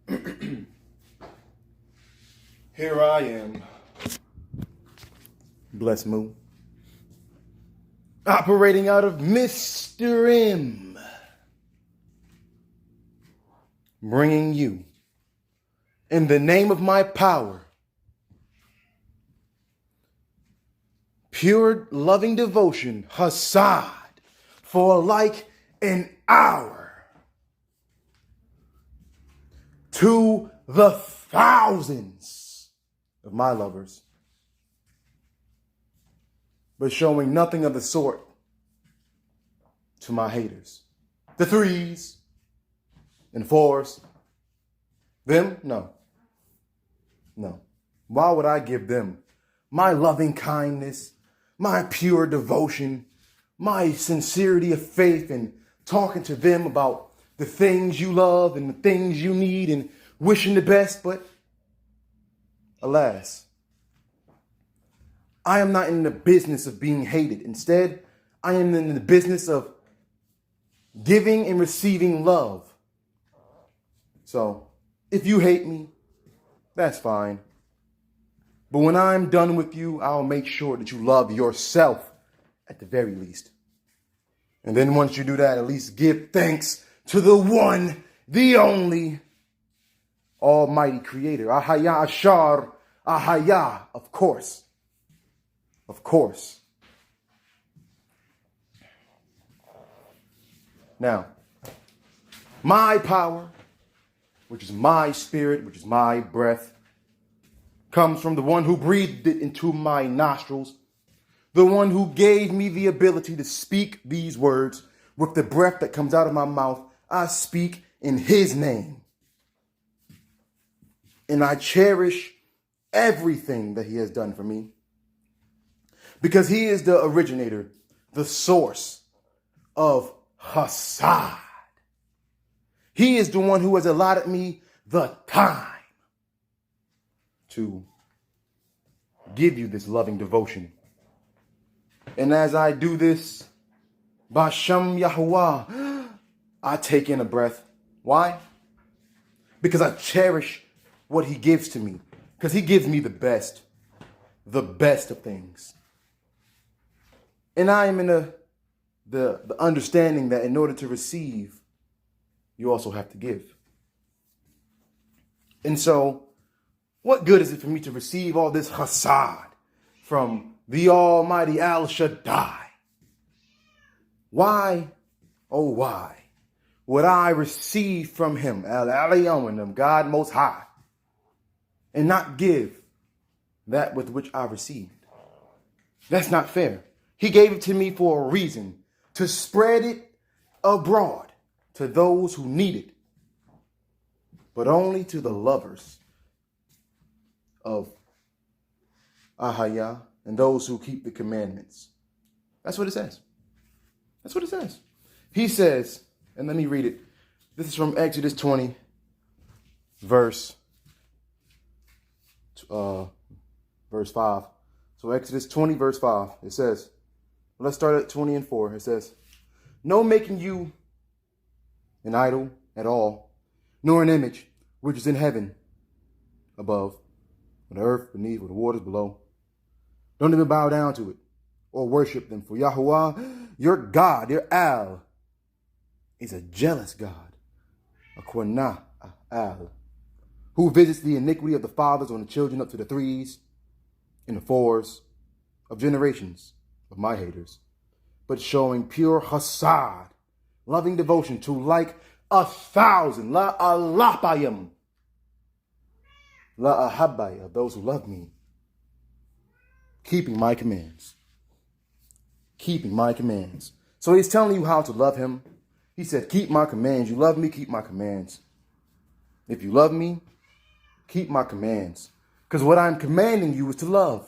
Here I am, bless Moo, operating out of Mr. M, bringing you, in the name of my power, pure loving devotion, Hhasad, for like an hour, to the thousands of my lovers, but showing nothing of the sort to my haters. The threes and fours. Them? No. No. Why would I give them my loving kindness, my pure devotion, my sincerity of faith, and talking to them about the things you love and the things you need and wishing the best? But alas, I am not in the business of being hated. Instead, I am in the business of giving and receiving love. So, if you hate me, that's fine. But when I'm done with you, I'll make sure that you love yourself at the very least. And then once you do that, at least give thanks to the one, the only, Almighty Creator. Ahaya Ashar, Ahaya, of course. Of course. Now, my power, which is my spirit, which is my breath, comes from the one who breathed it into my nostrils, the one who gave me the ability to speak these words with the breath that comes out of my mouth. I speak in his name. And I cherish everything that he has done for me, because he is the originator, the source of Hhasad. He is the one who has allotted me the time to give you this loving devotion. And as I do this, Basham Yahuwah, I take in a breath. Why? Because I cherish what he gives to me. Because he gives me the best of things. And I am in the understanding that in order to receive, you also have to give. And so, what good is it for me to receive all this Hhasad from the Almighty Al Shaddai? Why, oh why, would I receive from him, Al Elyon, God Most High, and not give that with which I received? That's not fair. He gave it to me for a reason, to spread it abroad to those who need it, but only to the lovers of Ahaya and those who keep the commandments. That's what it says. That's what it says. He says, and let me read it. This is from Exodus 20, verse 5. So Exodus 20, verse 5, it says, let's start at 20 and 4. It says, no making you an idol at all, nor an image which is in heaven above, or the earth beneath, or the waters below. Don't even bow down to it or worship them. For Yahuwah, your God, your Al, is a jealous God, a Qanah Al, who visits the iniquity of the fathers on the children up to the threes and the fours of generations of my haters, but showing pure Hhasad, loving devotion to like 1,000, la alapayim, la ahabaya, those who love me, keeping my commands. Keeping my commands. So he's telling you how to love him. He said, keep my commands. You love me, keep my commands. If you love me, keep my commands. Because what I'm commanding you is to love.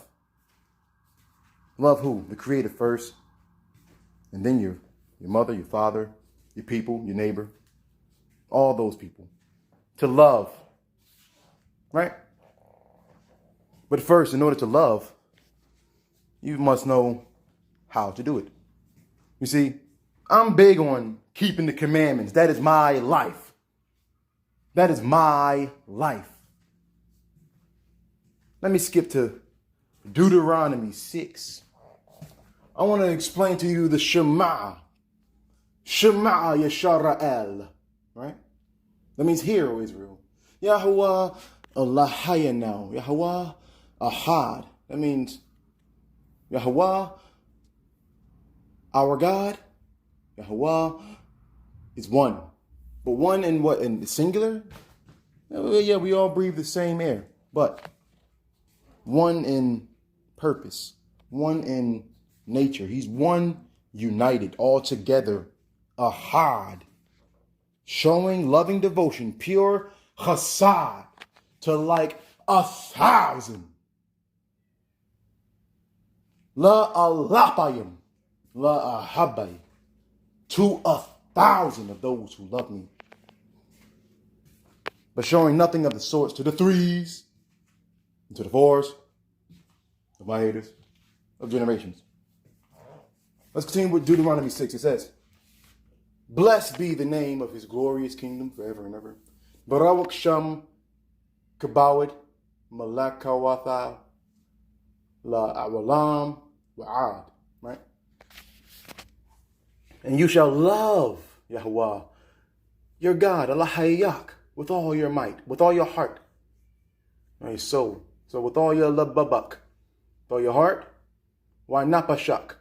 Love who? The Creator first. And then your mother, your father, your people, your neighbor. All those people. To love. Right? But first, in order to love, you must know how to do it. You see, I'm big on keeping the commandments. That is my life. That is my life. Let me skip to Deuteronomy 6. I want to explain to you the Shema. Shema Yisrael. Right? That means hear, O Israel. Yahuwah Elohayinu. Yahuwah Hhasad. That means Yahuwah, our God. Yahuwah is one. But one in what? In the singular? Yeah, we all breathe the same air. But one in purpose. One in nature. He's one united, all together. Ahad. Showing loving devotion, pure Hhasad to like 1,000. La alapayim, la ahabay, to 1,000 of those who love me. But showing nothing of the sorts to the threes, and to the fours, of my haters, of generations. Let's continue with Deuteronomy 6. It says, blessed be the name of his glorious kingdom forever and ever. Barawak Sham Kabawid Malakawatha La Awalam Wa'ad. Right? And you shall love Yahuwah, your God, Allah Hayyak, with all your might, with all your heart, and your soul. So with all your lababak, with all your heart, why napashak?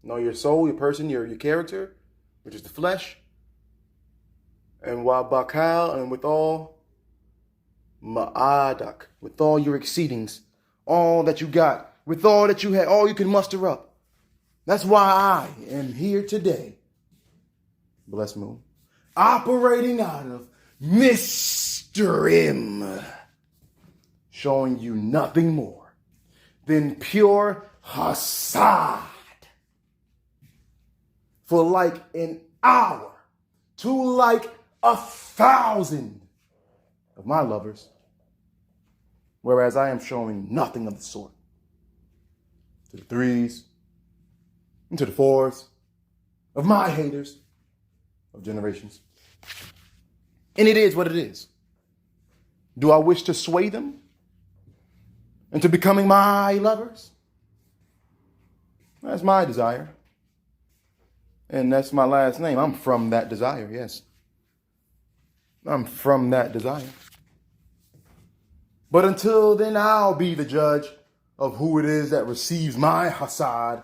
Know your soul, your person, your character, which is the flesh, and wabakal, and with all ma'adak, with all your exceedings, all that you got, with all that you had, all you can muster up. That's why I am here today, bless moon, operating out of Mr. showing you nothing more than pure Hhasad. For like an hour to like 1,000 of my lovers, whereas I am showing nothing of the sort to the threes and to the fours of my haters of generations. And it is what it is. Do I wish to sway them into becoming my lovers? That's my desire. And that's my last name. I'm from that desire, yes. I'm from that desire. But until then, I'll be the judge of who it is that receives my Hhasad.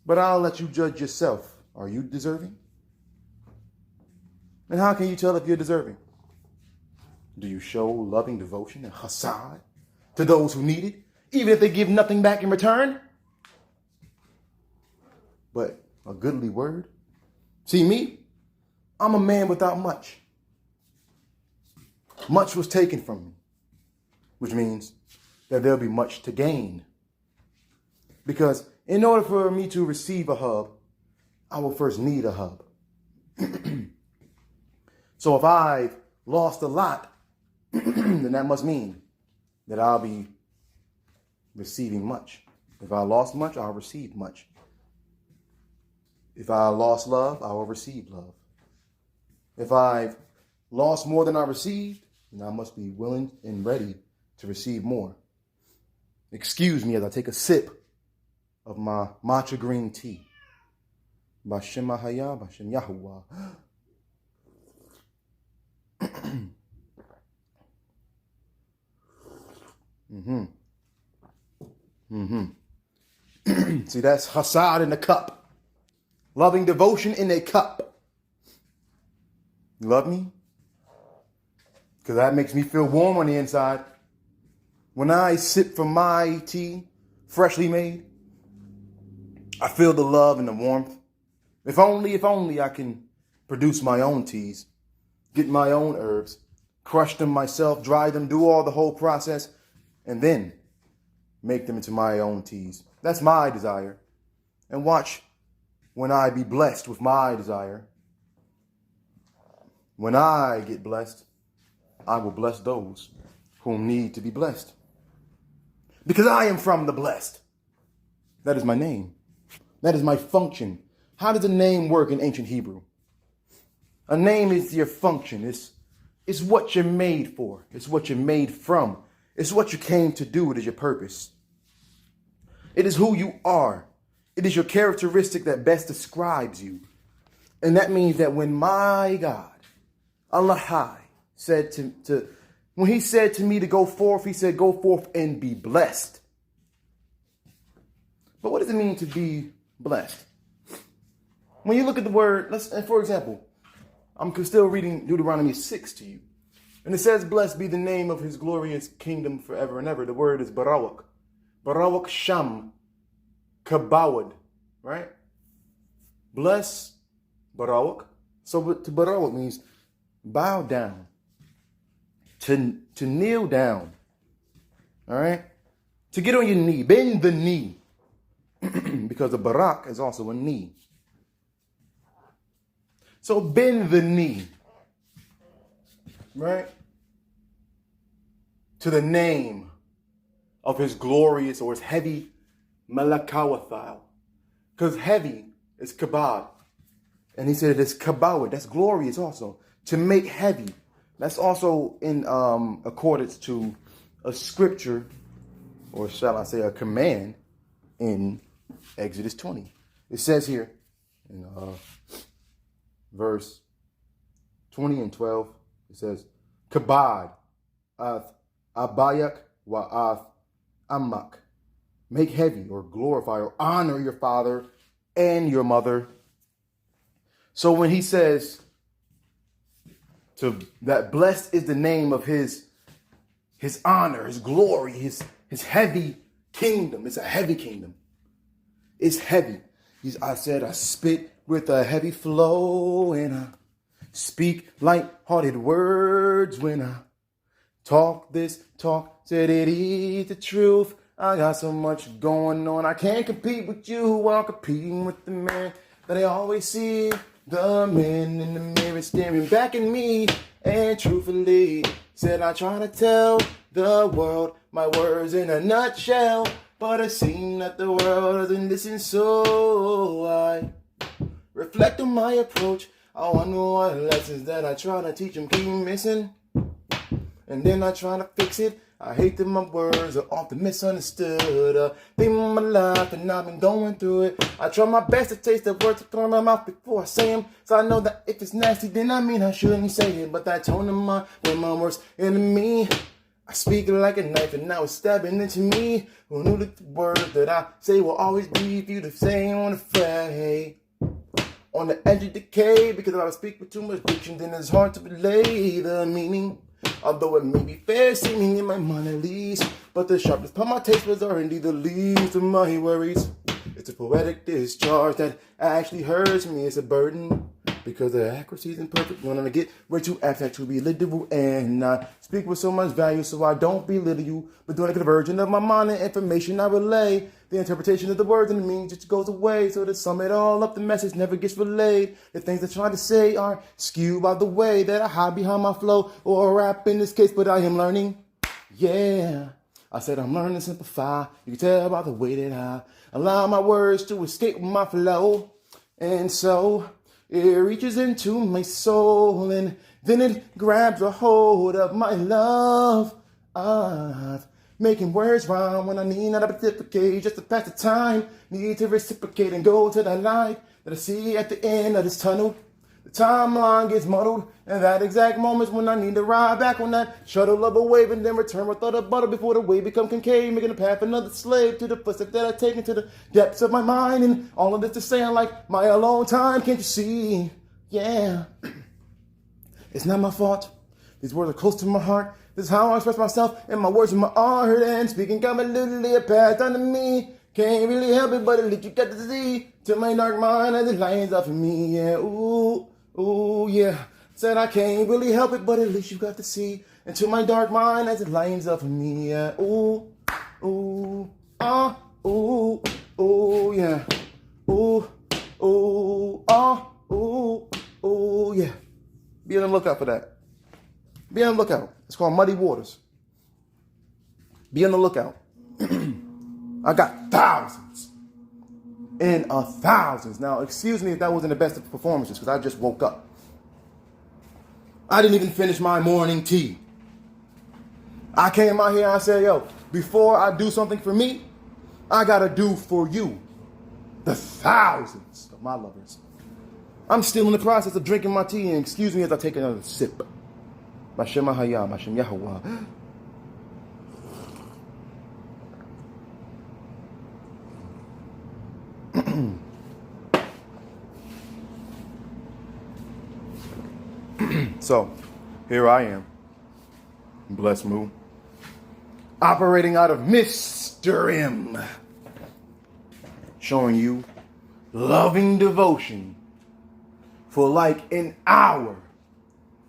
But I'll let you judge yourself. Are you deserving? And how can you tell if you're deserving? Do you show loving devotion and Hhasad to those who need it, even if they give nothing back in return? But a goodly word. See me, I'm a man without much. Much was taken from me, which means that there'll be much to gain. Because in order for me to receive a hub, I will first need a hub. So if I've lost a lot, then that must mean that I'll be receiving much. If I lost much, I'll receive much. If I lost love, I will receive love. If I've lost more than I received, then I must be willing and ready to receive more. Excuse me as I take a sip of my matcha green tea. Bashem Ahaya, Bashem Yahuwah. See, that's Hhasad in the cup. Loving devotion in a cup. You love me? Because that makes me feel warm on the inside. When I sip from my tea, freshly made, I feel the love and the warmth. If only I can produce my own teas, get my own herbs, crush them myself, dry them, do all the whole process, and then make them into my own teas. That's my desire. And watch when I be blessed with my desire. When I get blessed, I will bless those whom need to be blessed. Because I am from the blessed. That is my name. That is my function. How does a name work in ancient Hebrew? A name is your function. It's what you're made for. It's what you're made from. It's what you came to do. It is your purpose. It is who you are. It is your characteristic that best describes you. And that means that when my God, Allah High, said when he said to me to go forth, he said, go forth and be blessed. But what does it mean to be blessed? When you look at the word, for example, I'm still reading Deuteronomy 6 to you. And it says, blessed be the name of his glorious kingdom forever and ever. The word is Barawak. Barawak Sham. Kabawad. Right? Bless Barawak. So to Barawak means bow down. To kneel down. All right? To get on your knee. Bend the knee. Because the Barak is also a knee. So bend the knee. Right? To the name of his glorious or his heavy Malakawathal. Because heavy is kabad. And he said it is kabawad. That's glorious also. To make heavy. That's also in accordance to a scripture, or shall I say a command, in Exodus 20. It says here in verse 20 and 12, it says, kabad ath abayak wa ath amak. Make heavy or glorify or honor your father and your mother. So when he says that blessed is the name of his honor, his glory, his heavy kingdom. It's a heavy kingdom. It's heavy. I spit with a heavy flow and I speak light-hearted words when I talk this talk. Said it is the truth. I got so much going on. I can't compete with you while competing with the man that I always see. The man in the mirror staring back at me. And truthfully, said I try to tell the world my words in a nutshell. But it seems that the world doesn't listen, so I reflect on my approach. I wonder what lessons that I try to teach them keep missing. And then I try to fix it. I hate that my words are often misunderstood. Think of my life and I've been going through it. I try my best to taste the words that come out of my mouth before I say them. So I know that if it's nasty, then I mean I shouldn't say it. But that tone of mine, when my worst enemy, I speak it like a knife and now it's stabbing into me. Who knew that the words that I say will always be for you to say on the fray. On the edge of decay, because if I speak with too much diction, then it's hard to relay the meaning. Although it may be fair seeming in my mind at least, but the sharpest part of my taste buds are indeed the least of my worries. It's a poetic discharge that actually hurts me. It's a burden because the accuracy isn't perfect. When I get way too abstract to be literal and I speak with so much value, so I don't belittle you, but doing a conversion of my mind and information I relay. The interpretation of the words and the meaning just goes away. So to sum it all up, the message never gets relayed. The things I try to say are skewed by the way that I hide behind my flow or rap in this case, but I am learning. Yeah, I said I'm learning to simplify. You can tell by the way that I allow my words to escape my flow. And so it reaches into my soul and then it grabs a hold of my love. Making words rhyme when I need not to pontificate just to pass the time. Need to reciprocate and go to the light that I see at the end of this tunnel. The timeline gets muddled, and that exact moment's when I need to ride back on that shuttle of a wave and then return with all the butter before the wave become concave, making a path another slave to the footsteps that I take into the depths of my mind. And all of this to say, I'm like my alone time, can't you see? Yeah, it's not my fault. These words are close to my heart. This is how I express myself, and my words in my art. And speaking got my little passed down to me. Can't really help it, but at least you got to see. To my dark mind as it lions up for me. Yeah, ooh, yeah. Said I can't really help it, but at least you got to see. And to my dark mind as it lions up for me. Yeah, ooh, yeah. Yeah. Be on the lookout for that. Be on the lookout. It's called Muddy Waters. Be on the lookout. I got thousands and thousands. Now, excuse me if that wasn't the best of performances because I just woke up. I didn't even finish my morning tea. I came out here and I said, yo, before I do something for me, I gotta do for you, the thousands of my lovers. I'm still in the process of drinking my tea, and excuse me as I take another sip. Bashem Haya, Bashem Yahweh. So, here I am, bless Moo, operating out of Mr. M, showing you loving devotion for like an hour.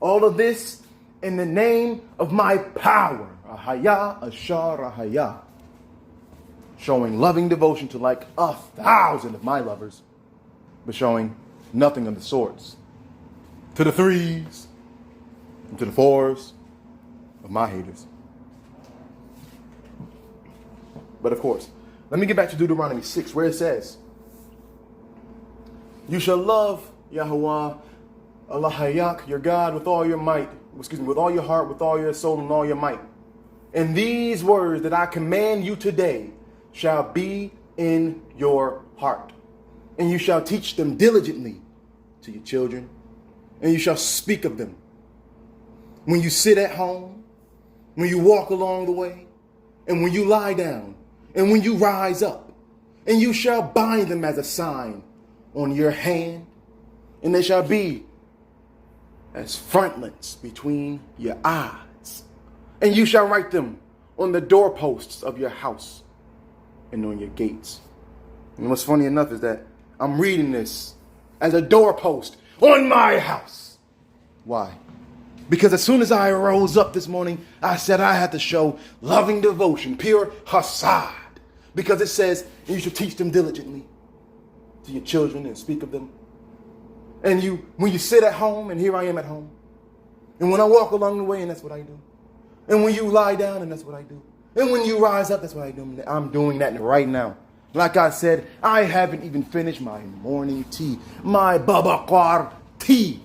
All of this in the name of my power. Ahaya, Ashar, Ahaya. Showing loving devotion to like 1,000 of my lovers, but showing nothing of the sorts to the 3s and to the 4s of my haters. But of course, let me get back to Deuteronomy 6, where it says, you shall love Yahweh, Allah your God, with all your might, with all your heart, with all your soul, and all your might. And these words that I command you today shall be in your heart. And you shall teach them diligently to your children, and you shall speak of them when you sit at home, when you walk along the way, and when you lie down, and when you rise up. And you shall bind them as a sign on your hand, and they shall be as frontlets between your eyes. And you shall write them on the doorposts of your house and on your gates. And what's funny enough is that I'm reading this as a doorpost on my house. Why? Because as soon as I rose up this morning, I said I had to show loving devotion, pure Hhasad. Because it says, you should teach them diligently to your children and speak of them. And when you sit at home, and here I am at home. And when I walk along the way, and that's what I do. And when you lie down, and that's what I do. And when you rise up, that's what I do. I'm doing that right now. Like I said, I haven't even finished my morning tea. My babakar tea.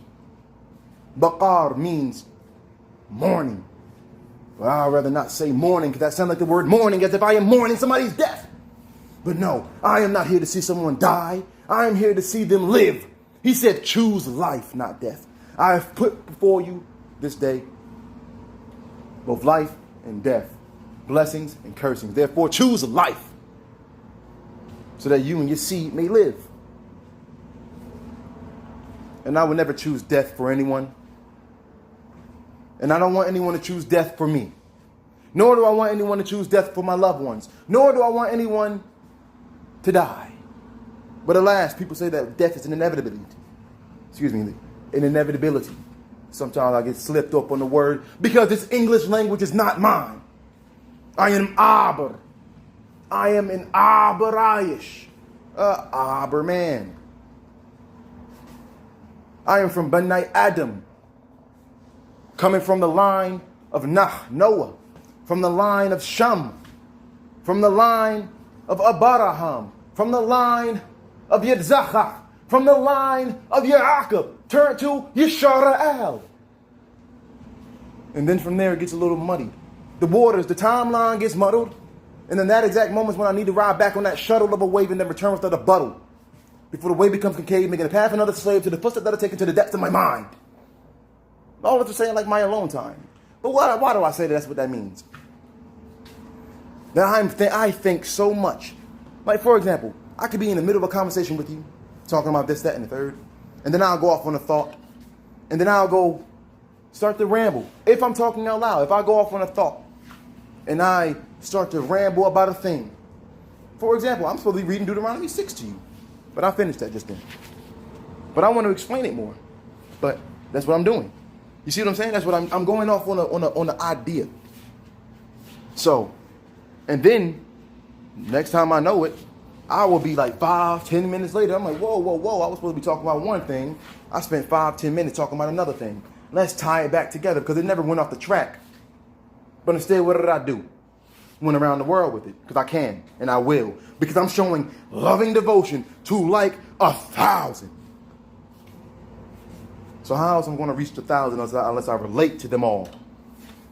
Bakar means morning. But I'd rather not say morning, because that sounds like the word mourning, as if I am mourning somebody's death. But no, I am not here to see someone die. I am here to see them live. He said, choose life, not death. I have put before you this day both life and death, blessings and cursings. Therefore, choose life so that you and your seed may live. And I would never choose death for anyone. And I don't want anyone to choose death for me. Nor do I want anyone to choose death for my loved ones. Nor do I want anyone to die. But alas, people say that death is an inevitability. An inevitability. Sometimes I get slipped up on the word because this English language is not mine. I am Aber. I am an Aberayish. Aber man. I am from Bani Adam. Coming from the line of Noah. From the line of Shem. From the line of Abraham. From the line of Yitzchak. From the line of Yaakov. Turn to Yishara'el. And then from there it gets a little muddy. The timeline gets muddled. And then that exact moment is when I need to ride back on that shuttle of a wave and then return without a buttle. Before the wave becomes concave, making a path another slave to the footsteps that are taken to the depths of my mind. All of it saying like my alone time. But why do I say that's what that means? That I think so much. Like, for example, I could be in the middle of a conversation with you, talking about this, that, and the third. And then I'll go off on a thought. And then I'll go start to ramble. If I'm talking out loud, if I go off on a thought and I start to ramble about a thing. For example, I'm supposed to be reading Deuteronomy 6 to you. But I finished that just then. But I want to explain it more. But that's what I'm doing. You see what I'm saying? That's what I'm going off on an idea. So, and then next time I know it, I will be like 5-10 minutes later. I'm like, whoa. I was supposed to be talking about one thing. I spent 5-10 minutes talking about another thing. Let's tie it back together because it never went off the track. But instead, what did I do? Went around the world with it because I can and I will. Because I'm showing loving devotion to like 1,000. So how else am I going to reach the 1,000 unless I relate to them all?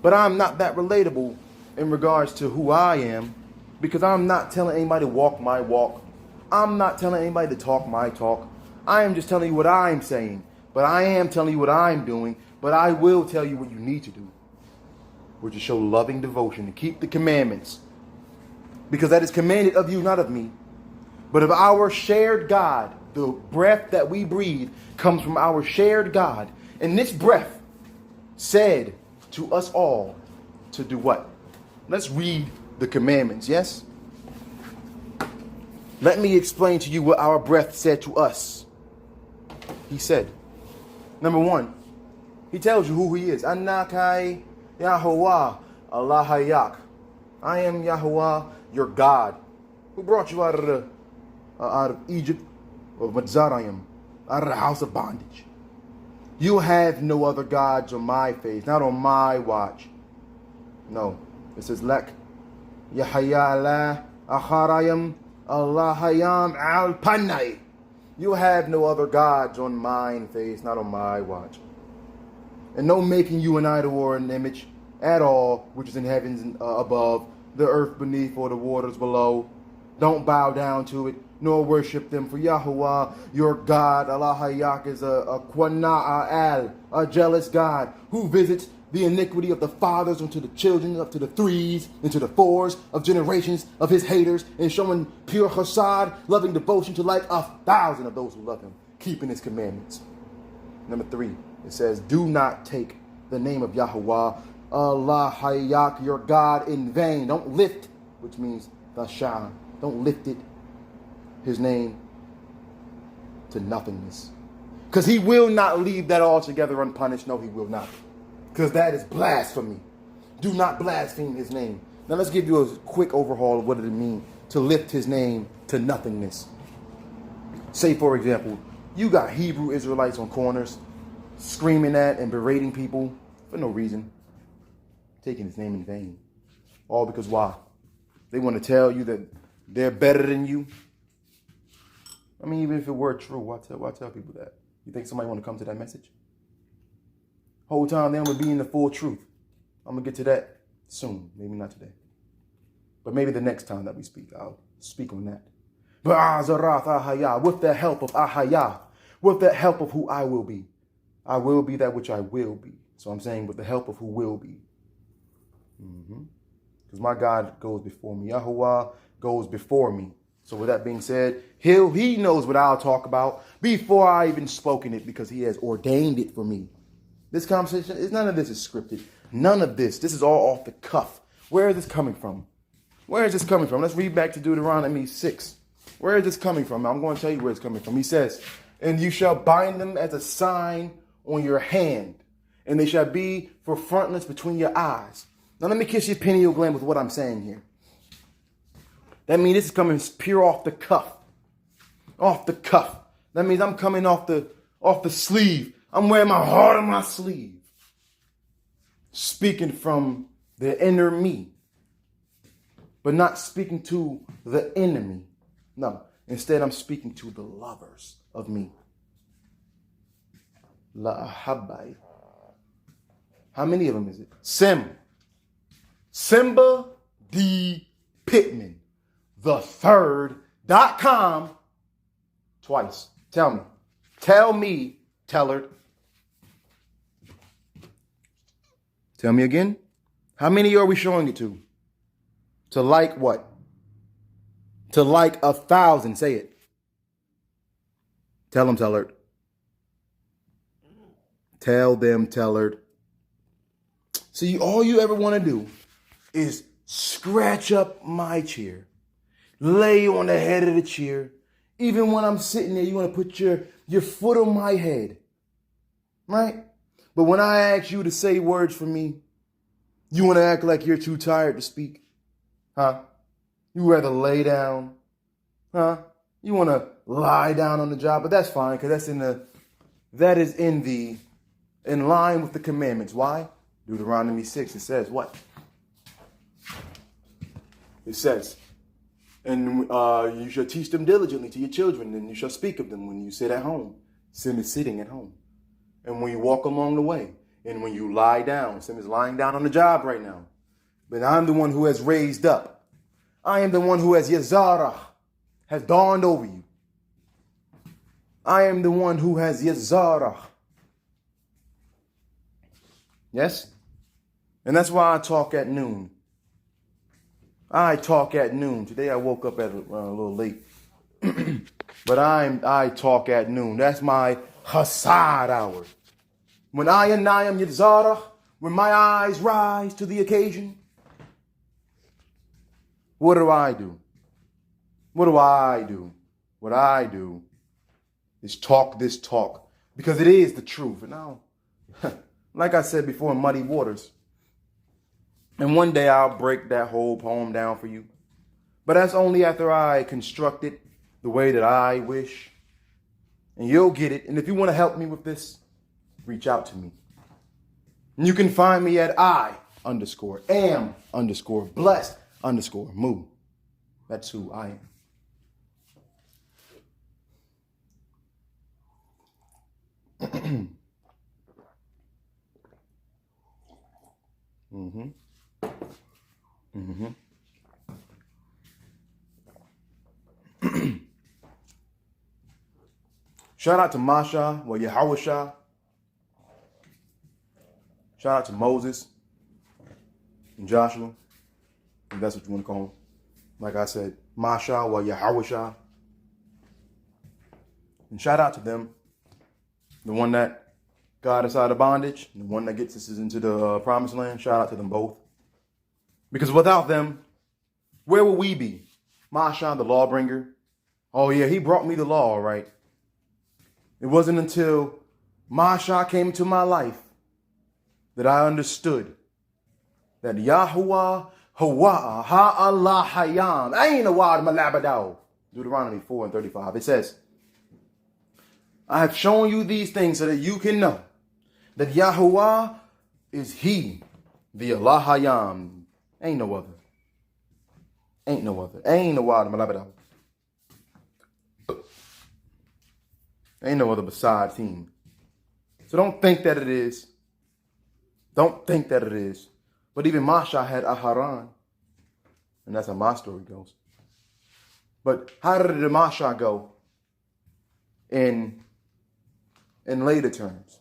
But I'm not that relatable in regards to who I am, because I'm not telling anybody to walk my walk. I'm not telling anybody to talk my talk. I am just telling you what I'm saying. But I am telling you what I'm doing. But I will tell you what you need to do, which is show loving devotion and keep the commandments. Because that is commanded of you, not of me, but of our shared God. The breath that we breathe comes from our shared God. And this breath said to us all to do what? Let's read the commandments, yes? Let me explain to you what our breath said to us. He said, number one, he tells you who he is. Anakai Yahuwah Allah Hayak. I am Yahuwah, your God, who brought you out of Egypt, of Mitzrayim, out of the house of bondage. You have no other gods on my face, not on my watch. No, it says Lek Yahya la Acharayim Allah Hayam al Panay. You have no other gods on mine face, not on my watch. And no making you an idol or an image at all, which is in heavens above, the earth beneath, or the waters below. Don't bow down to it, nor worship them. For Yahuwah, your God, Allah Hayak, is a Qana'al, a jealous God, who visits the iniquity of the fathers unto the children, up to the 3s, into the 4s of generations of his haters, and showing pure Hhasad, loving devotion to like 1,000 of those who love him, keeping his commandments. Number 3, it says, do not take the name of Yahuwah, Allah Hayak, your God, in vain. Don't lift, which means the Shah. Don't lift it, his name, to nothingness. Because he will not leave that altogether unpunished. No, he will not. Because that is blasphemy. Do not blaspheme his name. Now let's give you a quick overhaul of what it means to lift his name to nothingness. Say, for example, you got Hebrew Israelites on corners screaming at and berating people for no reason, taking his name in vain. All because why? They want to tell you that they're better than you. I mean, even if it were true, why tell people that? You think somebody want to come to that message? Whole time they want to be in the full truth. I'm going to get to that soon. Maybe not today. But maybe the next time that we speak, I'll speak on that. But Azarath Ahaya, with the help of Ahaya, with the help of who I will be that which I will be. So I'm saying with the help of who will be. Because my God goes before me. Yahuwah goes before me. So with that being said, he knows what I'll talk about before I even spoken it, because he has ordained it for me. This conversation, none of this is scripted. None of this. This is all off the cuff. Where is this coming from? Where is this coming from? Let's read back to Deuteronomy 6. Where is this coming from? I'm going to tell you where it's coming from. He says, and you shall bind them as a sign on your hand, and they shall be for frontlets between your eyes. Now let me kiss your pineal gland with what I'm saying here. That means this is coming pure off the cuff. Off the cuff. That means I'm coming off the sleeve. I'm wearing my heart on my sleeve. Speaking from the inner me. But not speaking to the enemy. No. Instead, I'm speaking to the lovers of me. La Ahabai. How many of them is it? Simba D. Pittman. The third.com. Twice. Tell me, Tellard. Tell me again. How many are we showing it to? To like what? To like 1,000. Say it. Tell them, Tellard. Tell them, Tellard. See, all you ever want to do is scratch up my chair. Lay on the head of the chair. Even when I'm sitting there, you want to put your foot on my head. Right? But when I ask you to say words for me, you want to act like you're too tired to speak. Huh? You rather lay down. Huh? You want to lie down on the job, but that's fine, because that is in line with the commandments. Why? Deuteronomy 6, it says what? It says, and you shall teach them diligently to your children, and you shall speak of them when you sit at home. Sitting at home. and when you walk along the way, and when you lie down. Some is lying down on the job right now. But I'm the one who has raised up. I am the one who has Yazara, has dawned over you. I am the one who has Yazara. Yes? And that's why I talk at noon. I talk at noon. Today I woke up at a little late. But I talk at noon. That's my Hhasad hour. When I am Yazara, when my eyes rise to the occasion, what do I do? What do I do? What I do is talk this talk because it is the truth. And now, like I said before, in Muddy Waters, and one day I'll break that whole poem down for you. But that's only after I construct it the way that I wish. And you'll get it. And if you want to help me with this, reach out to me. And you can find me at I_am_blessed_mu. That's who I am. Shout out to Masha, Yahawashah. Shout out to Moses and Joshua, if that's what you want to call them. Like I said, Masha, Yahawashah. And shout out to them, the one that got us out of bondage, the one that gets us into the promised land. Shout out to them both. Because without them, where will we be? Masha, the lawbringer. Oh yeah, he brought me the law, right? It wasn't until Masha came into my life that I understood that Yahuwah, Hawa, Ha-Allah, Hayam, Ain Awad Malabadaw. Deuteronomy 4:35. It says, I have shown you these things so that you can know that Yahuwah is He, the Allah Hayam. Ain't no other. Ain't no other. Ain't Awad Malabadaw. Ain't no other besides Him. So don't think that it is. Don't think that it is. But even Masha had Aharon. And that's how my story goes. But how did the Masha go in later terms?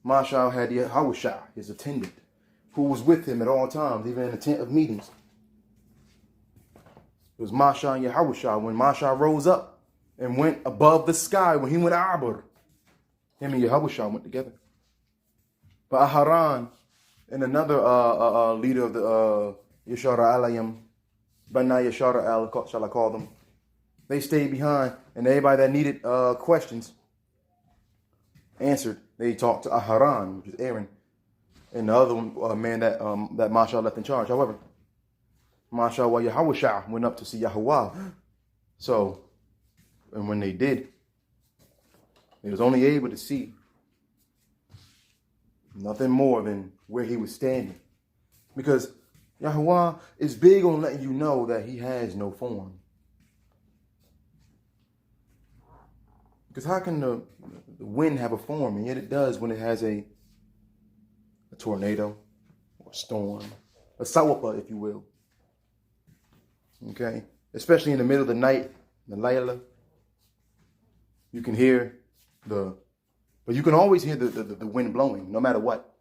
Masha had Yahawashah, his attendant, who was with him at all times, even in the tent of meetings. It was Masha and Yahawashah. When Masha rose up and went above the sky, when he went Arbor, him and Yahawashah went together. But Aharon and another leader of the Yashara Alayim, Bana Yashara Al, shall I call them, they stayed behind, and everybody that needed questions answered. They talked to Aharon, which is Aaron, and the other man that Masha left in charge. However, Masha Yahawashah went up to see Yahuwah. So, and when they did, they was only able to see nothing more than where he was standing. Because Yahuwah is big on letting you know that he has no form. Because how can the wind have a form? And yet it does when it has a tornado or a storm, a sawapa, if you will. Okay? Especially in the middle of the night, the layla, you can hear but you can always hear the wind blowing, no matter what.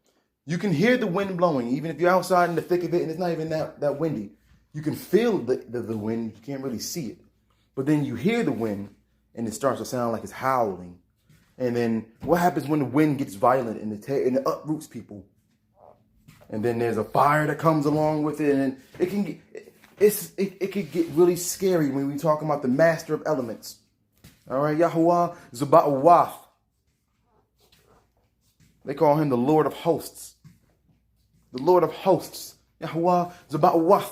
You can hear the wind blowing, even if you're outside in the thick of it and it's not even that windy. You can feel the wind, you can't really see it. But then you hear the wind and it starts to sound like it's howling. And then what happens when the wind gets violent and it uproots people? And then there's a fire that comes along with it, and it can get really scary when we talk about the master of elements. All right, Yahuwah Zaba'awaf. They call him the Lord of Hosts. The Lord of Hosts. Yahuwah Zaba'awaf.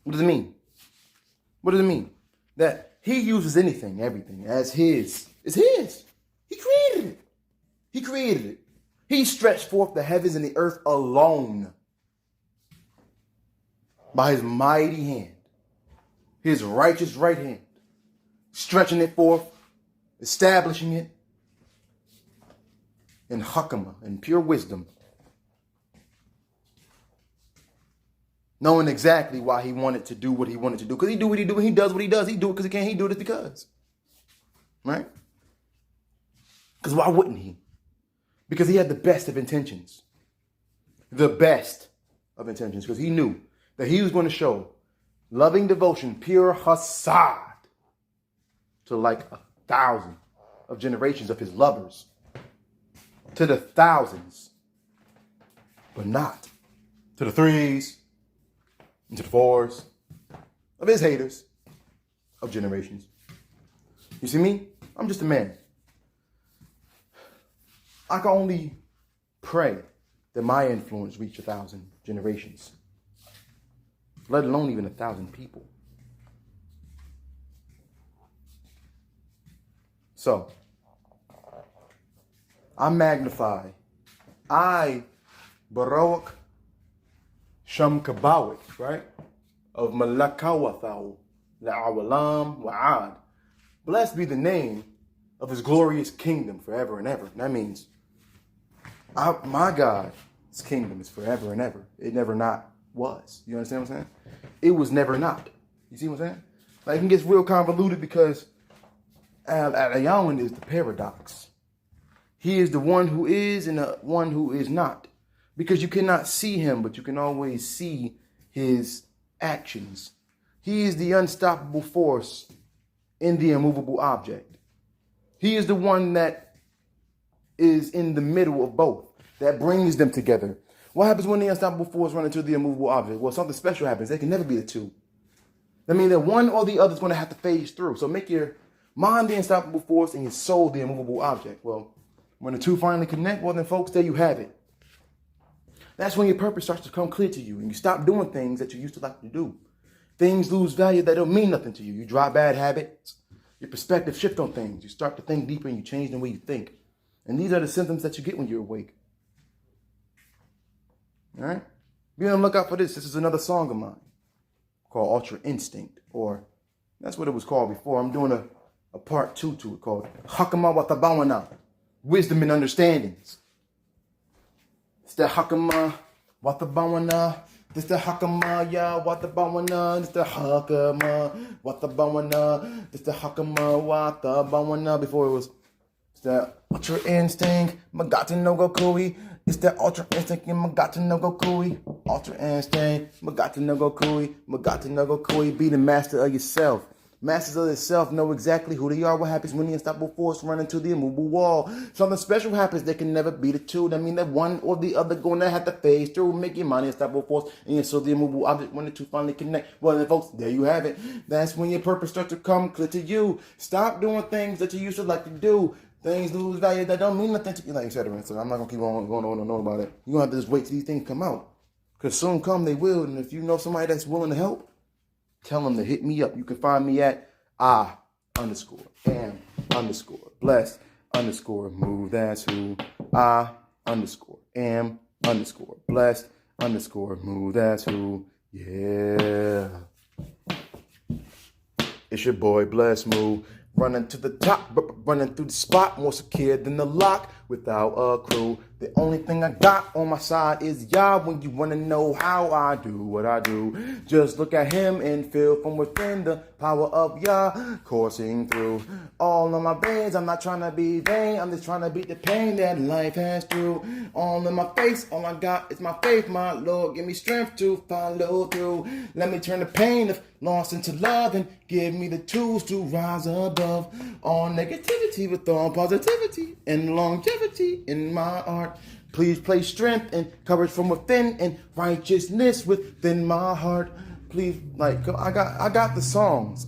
What does it mean? What does it mean? That he uses anything, everything, as his. It's his. He created it. He created it. He stretched forth the heavens and the earth alone by his mighty hand, his righteous right hand, stretching it forth, establishing it. in hikmah, in pure wisdom, knowing exactly why he wanted to do what he wanted to do. Because he do what he do, and he does what he does. He do it because he can't. He do it because. Right? Because why wouldn't he? Because he had the best of intentions. The best of intentions. Because he knew that he was going to show loving devotion, pure Hhasad, to like 1,000 of generations of his lovers. To the thousands. But not to the 3s and to the 4s of his haters of generations. You see me? I'm just a man. I can only pray that my influence reach 1,000 generations, let alone even 1,000 people. So, I magnify, I, Barak Shamkabawik, right? Of Malakawathau, La'awalam Wa'ad. Blessed be the name of his glorious kingdom forever and ever. That means my God's kingdom is forever and ever. It never not was. You understand what I'm saying? It was never not. You see what I'm saying? Like, it gets real convoluted because Yahweh is the paradox. He is the one who is and the one who is not. Because you cannot see him, but you can always see his actions. He is the unstoppable force in the immovable object. He is the one that is in the middle of both, that brings them together. What happens when the unstoppable force run into the immovable object? Well, something special happens. They can never be the two. I mean, that one or the other is going to have to phase through. So make your mind the unstoppable force and your soul the immovable object. Well, when the two finally connect, well then, folks, there you have it. That's when your purpose starts to come clear to you and you stop doing things that you used to like to do. Things lose value that don't mean nothing to you. You drop bad habits. Your perspective shift on things. You start to think deeper and you change the way you think. And these are the symptoms that you get when you're awake. All right? Be on the lookout for this. This is another song of mine called Ultra Instinct, or that's what it was called before. I'm doing a part 2 to it called Hhakama Watabawana, Wisdom and Understandings. It's the Hhakama Watabawana. This the Hakama, ya Watabawana. This the Hakama Watabawana. This the Hakama Watabawana. Before it was, it's the Ultra Instinct, Magata no Gokui. It's the Ultra Instinct in Magata no Gokui. Ultra Instinct, Magata no Gokui. Magata no Gokui. Be the master of yourself. Masters of themselves know exactly who they are. What happens when the unstoppable force run into the immovable wall? Something special happens. They can never be the two. That means that one or the other going to have to phase through, make your mind the unstoppable force, and so the immovable object when the two finally connect. Well, then, folks, there you have it. That's when your purpose starts to come clear to you. Stop doing things that you used to like to do. Things lose value that don't mean nothing to you, like, etc. So I'm not going to keep on going on and on about it. You're going to have to just wait till these things come out. Because soon come they will. And if you know somebody that's willing to help, tell them to hit me up. You can find me at I_am_blessed_move. That's who. I_am_blessed_move. That's who. Yeah. It's your boy Bless Move. Running to the top, running through the spot, more secure than the lock without a crew. The only thing I got on my side is Yah. When you want to know how I do what I do, just look at him and feel from within the power of Yah coursing through all of my veins. I'm not trying to be vain, I'm just trying to beat the pain that life has through. All in my face, all I got is my faith, my Lord. Give me strength to follow through. Let me turn the pain of loss into love and give me the tools to rise above all negativity with all positivity and longevity in my art. Please place strength and courage from within and righteousness within my heart. Please, like, I got the songs.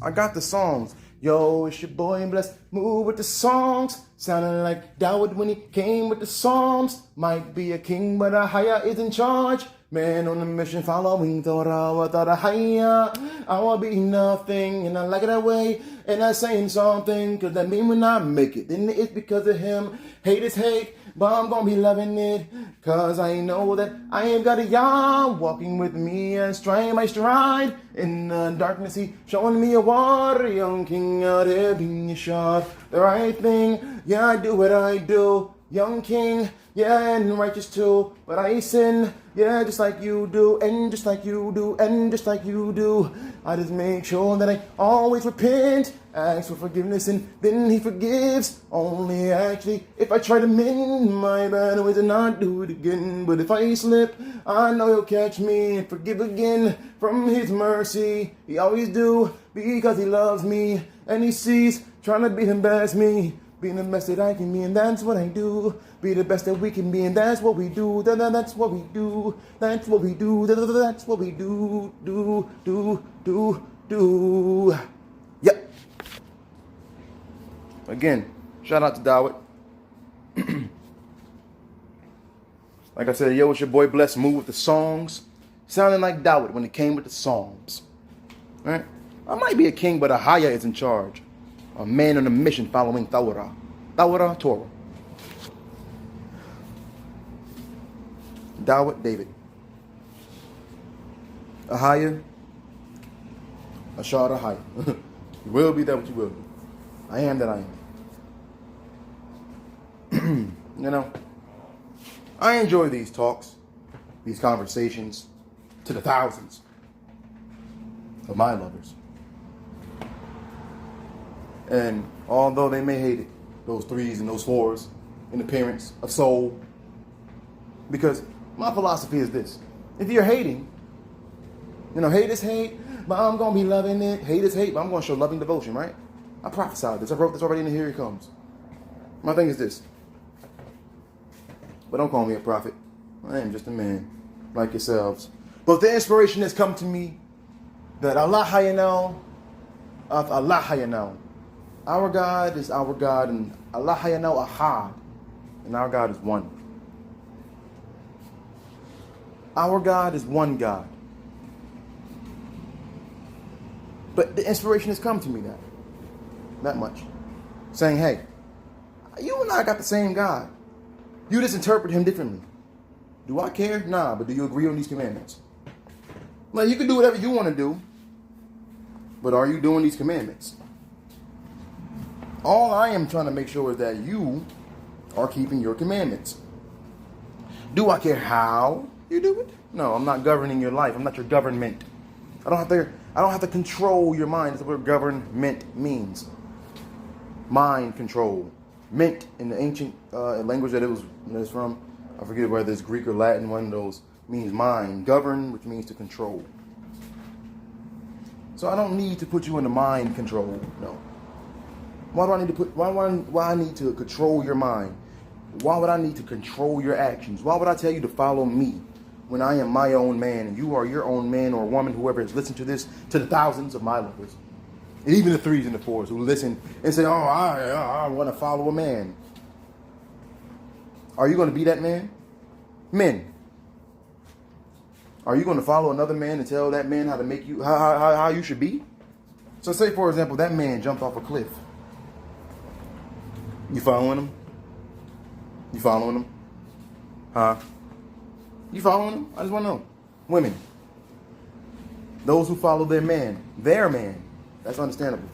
Yo, it's your boy Bless Move with the songs. Sounding like Dawood when he came with the Psalms. Might be a king, but a higher is in charge. Man on a mission following Torah without a higher. I will be nothing, and I like it that way. And I saying something, cause that mean when I make it, then it's because of him. Hate is hate, but I'm gonna be loving it. Cause I know that I ain't got a Yah walking with me and stride my stride. In the darkness, he showing me a warrior, young king out there being shot. The right thing, yeah, I do what I do. young king, yeah, and righteous too. But I sin, yeah, just like you do, and just like you do, and just like you do. I just make sure that I always repent, ask for forgiveness, and then he forgives. Only actually, if I try to mend my bad ways and not do it again. But if I slip, I know he'll catch me and forgive again from his mercy. He always do, because he loves me, and he sees trying to be the best me. Being the best that I can be, and that's what I do. Be the best that we can be, and that's what we do. That's what we do. That's what we do. That's what we do. Do. Yep. Again, shout out to Dawit. Like I said, yo, it's your boy Bless Move with the songs. Sounding like Dawit when it came with the songs. Right? I might be a king, but Ahaya is in charge. A man on a mission following Torah. Torah. Dawit, David. Ahaya. Hhasad, Ahaya. You will be that what you will be. I am that I am. You know, I enjoy these talks, these conversations, to the thousands of my lovers. And although they may hate it, those 3s and those 4s in appearance of soul, because my philosophy is this: if you're hating, you know, hate is hate, but I'm going to be loving it. Hate is hate, but I'm going to show loving devotion, right? I prophesied this. I wrote this already, and here it comes. My thing is this. But don't call me a prophet. I am just a man like yourselves. But the inspiration has come to me that Allah Hayanal of Allah Hayanal. Our God is our God, and Allah Hayanal Ahad, and our God is one. Our God is one God. But the inspiration has come to me that much. Saying, hey, you and I got the same God. You just interpret him differently. Do I care? Nah, but do you agree on these commandments? Like, you can do whatever you want to do, but are you doing these commandments? All I am trying to make sure is that you are keeping your commandments. Do I care how you do it? No, I'm not governing your life. I'm not your government. I don't have to control your mind. That's what government means. Mind control. Ment in the ancient language that it was from, I forget whether it's Greek or Latin, one of those, means mind. Govern, which means to control. So I don't need to put you into mind control. No. Why I need to control your mind? Why would I need to control your actions? Why would I tell you to follow me when I am my own man and you are your own man or woman, whoever has listened to this, to the thousands of my lovers, and even the 3s and the 4s who listen and say, oh, I want to follow a man. Are you going to be that man? Men. Are you going to follow another man and tell that man how to make you, how you should be? So say, for example, that man jumped off a cliff. You following him? You following him? Huh? You following him? I just want to know. Women. Those who follow their man. That's understandable.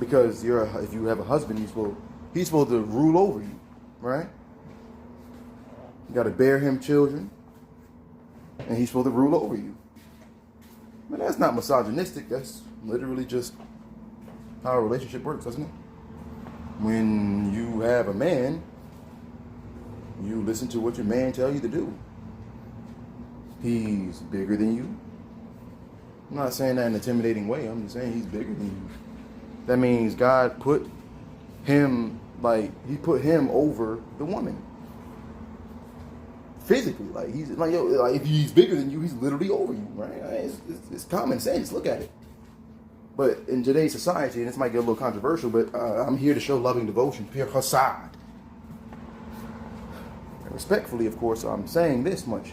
Because if you have a husband, he's supposed to rule over you, right? You got to bear him children, and he's supposed to rule over you. But that's not misogynistic. That's literally just how a relationship works, isn't it? When you have a man, you listen to what your man tells you to do. He's bigger than you. I'm not saying that in an intimidating way. I'm just saying he's bigger than you. That means God put him, he put him over the woman. Physically, if he's bigger than you, he's literally over you, right? It's common sense. Look at it. But in today's society, and this might get a little controversial, but I'm here to show loving devotion, pure Hhasad. And respectfully, of course, I'm saying this much.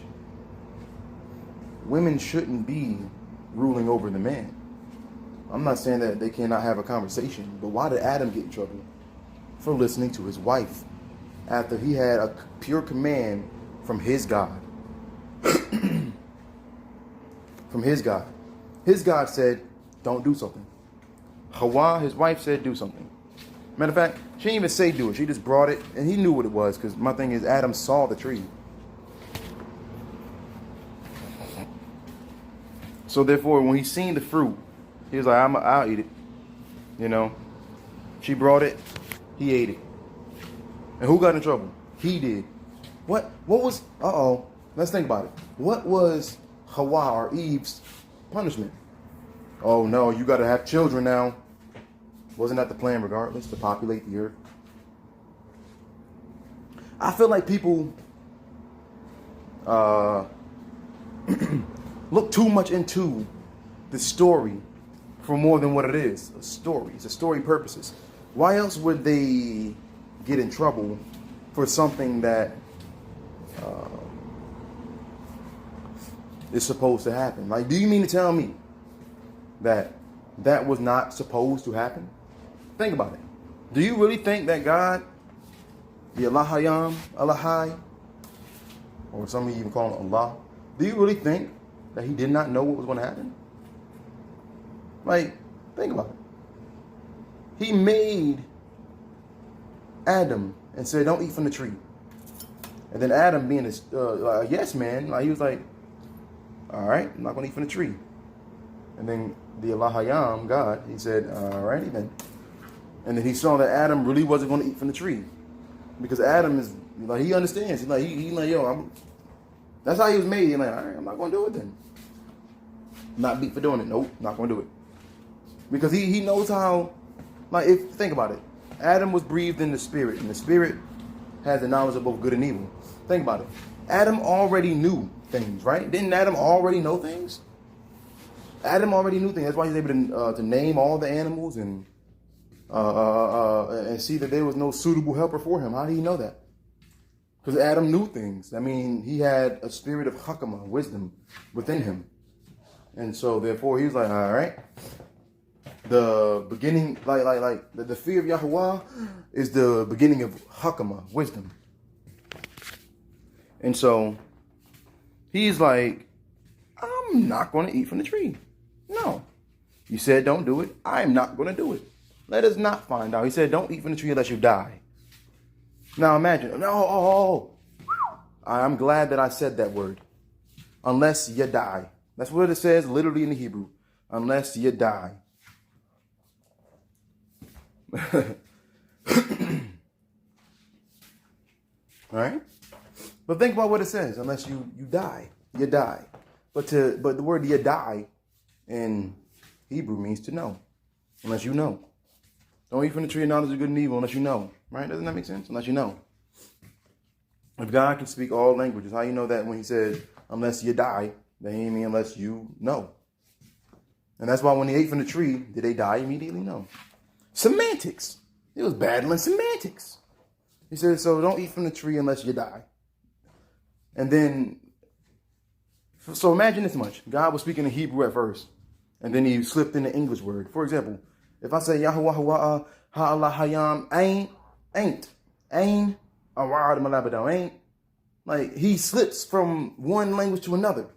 Women shouldn't be ruling over the man. I'm not saying that they cannot have a conversation, but why did Adam get in trouble? For listening to his wife after he had a pure command from his God. From his God. His God said, don't do something. Hawa, his wife, said do something. Matter of fact, she didn't even say do it. She just brought it, and he knew what it was, because my thing is Adam saw the tree. So therefore, when he seen the fruit, he was like, I'll eat it. You know? She brought it, he ate it. And who got in trouble? He did. What was, let's think about it. What was Hawa or Eve's punishment? Oh no, you got to have children now. Wasn't that the plan regardless, to populate the earth? I feel like people look too much into the story for more than what it is. A story. It's a story purposes. Why else would they get in trouble for something that is supposed to happen? Like, do you mean to tell me that that was not supposed to happen? Think about it. Do you really think that God, the Allahayam, Allahai, or some of you even call him Allah, do you really think that he did not know what was going to happen? Like, think about it. He made Adam and said, don't eat from the tree. And then Adam, being a yes man, like he was like, all right, I'm not going to eat from the tree. And then the Allahayam, God, he said, all righty then. And then he saw that Adam really wasn't going to eat from the tree, because Adam is like, he understands. He's like, yo, that's how he was made. He's like, all right, I'm not going to do it then. Not beat for doing it. Nope, not going to do it. Because he knows how, like, think about it. Adam was breathed in the spirit, and the spirit has the knowledge of both good and evil. Think about it. Adam already knew things, right? Didn't Adam already know things? Adam already knew things. That's why he's able to name all the animals and see that there was no suitable helper for him. How did he know that? Because Adam knew things. I mean, he had a spirit of hakama, wisdom, within him. And so, therefore, he was like, all right. The beginning, like the fear of Yahweh is the beginning of hakama, wisdom. And so, he's like, I'm not going to eat from the tree. No. You said don't do it. I'm not going to do it. Let us not find out. He said, don't eat from the tree unless you die. Now imagine. No. I'm glad that I said that word. Unless you die. That's what it says literally in the Hebrew. Unless you die. Alright? But think about what it says. Unless you die. You die. But the word you die in Hebrew means to know. Unless you know. Don't eat from the tree of knowledge of good and evil unless you know. Right? Doesn't that make sense? Unless you know. If God can speak all languages, how you know that when he said, unless you die, then he mean unless you know. And that's why when they ate from the tree, did they die immediately? No. Semantics. It was battling semantics. He said, so don't eat from the tree unless you die. And then, so imagine this much. God was speaking in Hebrew at first, and then he slipped in the English word. For example, if I say Yahuwah ha'alahayam ain't, ain't, like he slips from one language to another.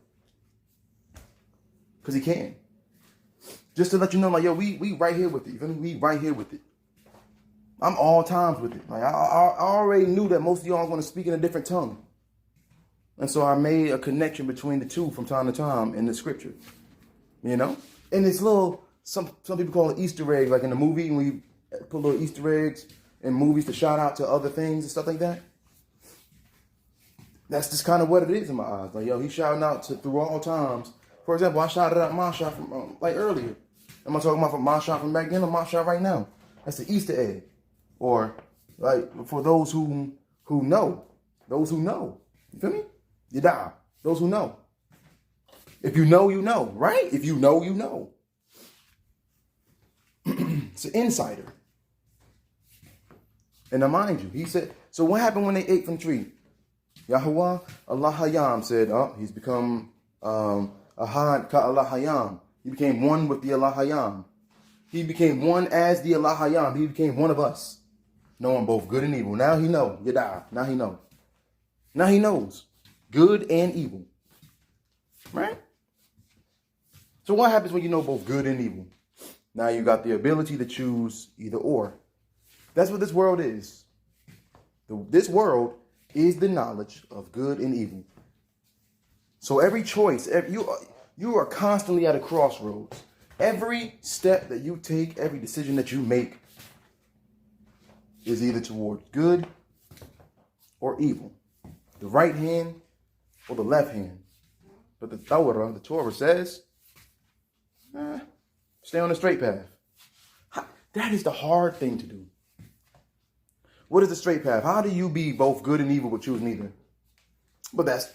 Because he can. Just to let you know, like, yo, we right here with it. You feel me? We right here with it. I'm all times with it. Like I already knew that most of y'all are going to speak in a different tongue. And so I made a connection between the two from time to time in the scripture. You know? And it's little, some people call it Easter eggs, like in the movie, we put little Easter eggs in movies to shout out to other things and stuff like that. That's just kind of what it is in my eyes. Like, yo, he's shouting out through all times. For example, I shouted out my shot from like earlier. Am I talking about from my shot from back then or my shot right now? That's the Easter egg. Or like for those who know. Those who know. You feel me? You die. Those who know. If you know, you know, right? If you know, you know. It's an insider. And now mind you, he said, so what happened when they ate from the tree? Yahuwah Allahayam said, he's become Ahad ka Allahayam. He became one with the Allahayam. He became one as the Allahayam. He became one of us, knowing both good and evil. Now he know. You die. Now he know. Now he knows good and evil. Right? So what happens when you know both good and evil? Now you got the ability to choose either or. That's what this world is. This world is the knowledge of good and evil. So every choice, you are constantly at a crossroads. Every step that you take, every decision that you make is either towards good or evil. The right hand or the left hand. But the Torah says, stay on the straight path. That is the hard thing to do. What is the straight path? How do you be both good and evil but choose neither? But that's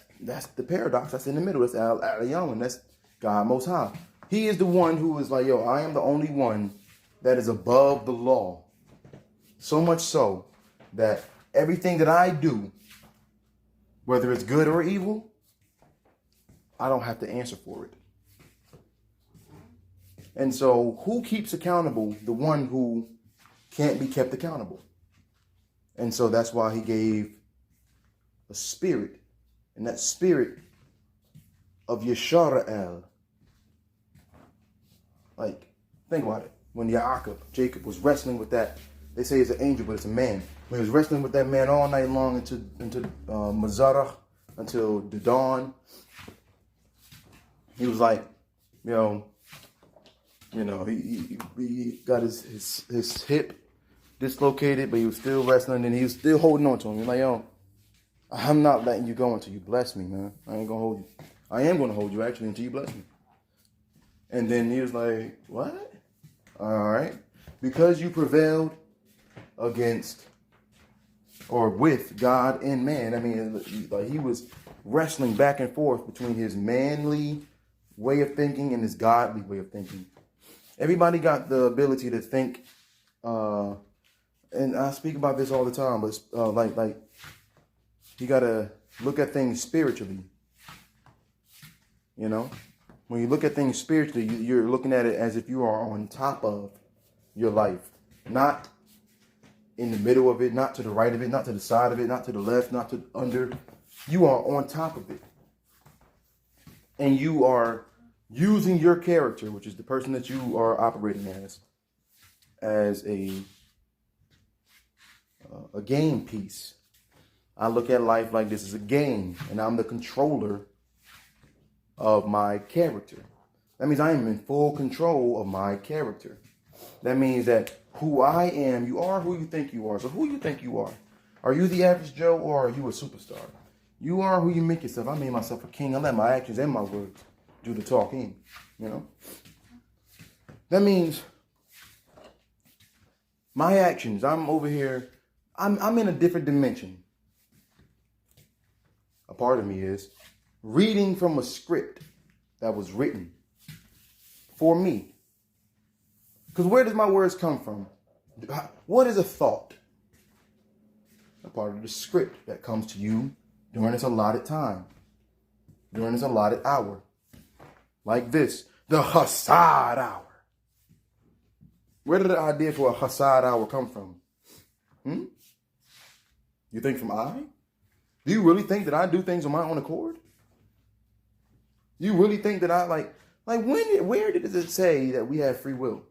the paradox. That's in the middle. That's Al-Yawman. That's God Most High. He is the one who is like, yo, I am the only one that is above the law. So much so that everything that I do, whether it's good or evil, I don't have to answer for it. And so who keeps accountable? The one who can't be kept accountable. And so that's why he gave a spirit. And that spirit of Yashara'el. Like, think about it. When Jacob was wrestling with that, they say it's an angel, but it's a man. When he was wrestling with that man all night long into Mazarah, until the dawn, he was like, he got his hip dislocated, but he was still wrestling, and he was still holding on to him. He's like, yo, I'm not letting you go until you bless me, man. I ain't gonna hold you. I am gonna hold you, actually, until you bless me. And then he was like, what? All right. Because you prevailed against or with God and man. I mean, like he was wrestling back and forth between his manly way of thinking and his godly way of thinking. Everybody got the ability to think, and I speak about this all the time, but like you gotta look at things spiritually. You know, when you look at things spiritually, you're looking at it as if you are on top of your life, not in the middle of it, not to the right of it, not to the side of it, not to the left, not to under. You are on top of it, and you are using your character, which is the person that you are operating as a game piece. I look at life like this is a game, and I'm the controller of my character. That means I am in full control of my character. That means that who I am, you are who you think you are. So who you think you are? Are you the average Joe, or are you a superstar? You are who you make yourself. I made myself a king. I let my actions and my words do the talking, you know? That means my actions, I'm over here, I'm in a different dimension. A part of me is reading from a script that was written for me. Because where does my words come from? What is a thought? A part of the script that comes to you during this allotted time, during this allotted hour. Like this, the Hhasad hour. Where did the idea for a Hhasad hour come from? You think from I? Do you really think that I do things on my own accord? You really think that I where did it say that we have free will?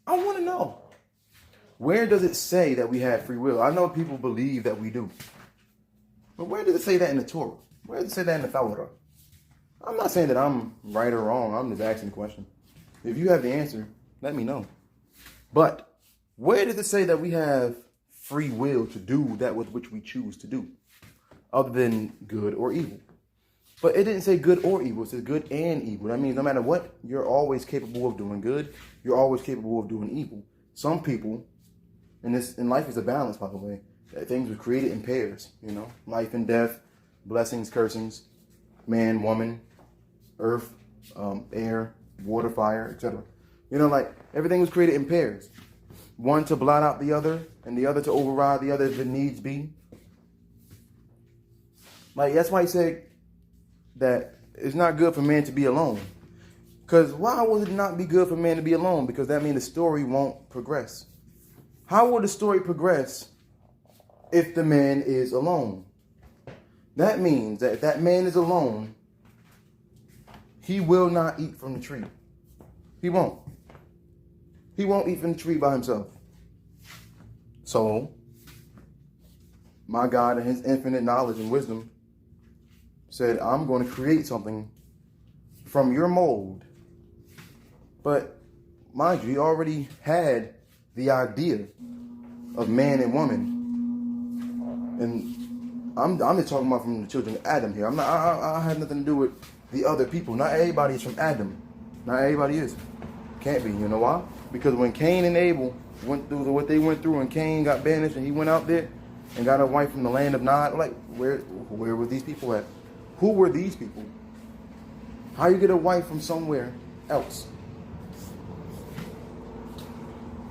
I want to know. Where does it say that we have free will? I know people believe that we do. But where does it say that in the Torah? Where does it say that in the Torah? I'm not saying that I'm right or wrong. I'm just asking the question. If you have the answer, let me know. But where does it say that we have free will to do that with which we choose to do, other than good or evil? But it didn't say good or evil. It says good and evil. That means no matter what, you're always capable of doing good. You're always capable of doing evil. Some people, and life is a balance, by the way. Things were created in pairs, you know. Life and death, blessings, cursings, man, woman, earth, air, water, fire, etc. You know, like everything was created in pairs. One to blot out the other, and the other to override the other if it needs be. Like that's why he said that it's not good for man to be alone. Because why would it not be good for man to be alone? Because that means the story won't progress. How will the story progress if the man is alone? That means that if that man is alone, he will not eat from the tree. He won't. He won't eat from the tree by himself. So, my God in his infinite knowledge and wisdom said, I'm going to create something from your mold. But mind you, he already had the idea of man and woman. And I'm just talking about from the children of Adam here. I have nothing to do with the other people. Not everybody is from Adam. Not everybody is. Can't be. You know why? Because when Cain and Abel went through what they went through, and Cain got banished and he went out there and got a wife from the land of Nod, like, where were these people at? Who were these people? How you get a wife from somewhere else?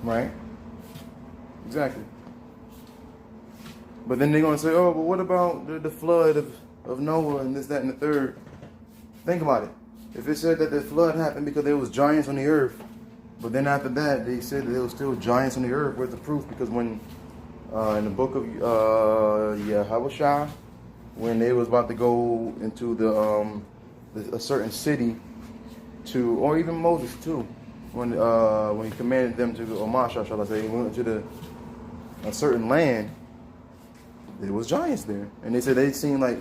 Right? Exactly. But then they're going to say, oh, but what about the flood of Noah and this, that, and the third? Think about it. If it said that the flood happened because there was giants on the earth, but then after that they said that there was still giants on the earth, where's the proof? Because when in the book of Hhasad, when they was about to go into a certain city to, or even Moses too, when he commanded them to go, or Masha, shall I say, went to a certain land, there was giants there, and they said they seemed like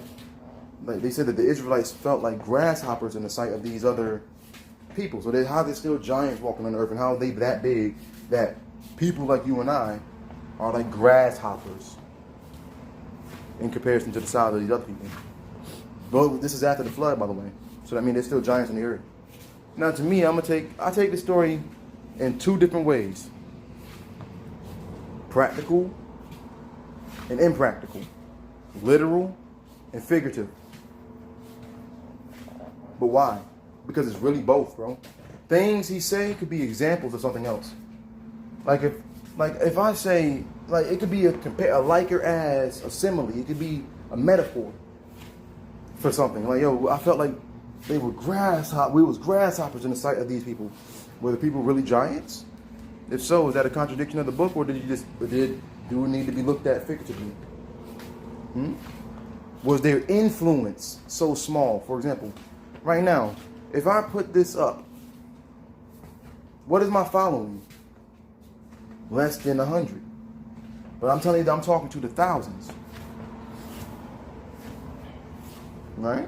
they said that the Israelites felt like grasshoppers in the sight of these other people. So how there's still giants walking on the earth, and how they that big that people like you and I are like grasshoppers in comparison to the size of these other people. But this is after the flood, by the way. So that means there's still giants on the earth. Now, to me, I take the story in two different ways: practical and impractical, literal and figurative. But why? Because it's really both, bro. Things he say could be examples of something else. Like if I say, like, it could be a liker as a simile. It could be a metaphor for something. Like, yo, I felt like we was grasshoppers in the sight of these people. Were the people really giants? If so, is that a contradiction of the book, or do it need to be looked at figuratively? Was their influence so small? For example, right now, if I put this up, what is my following? Less than 100. But I'm telling you that I'm talking to the thousands. Right?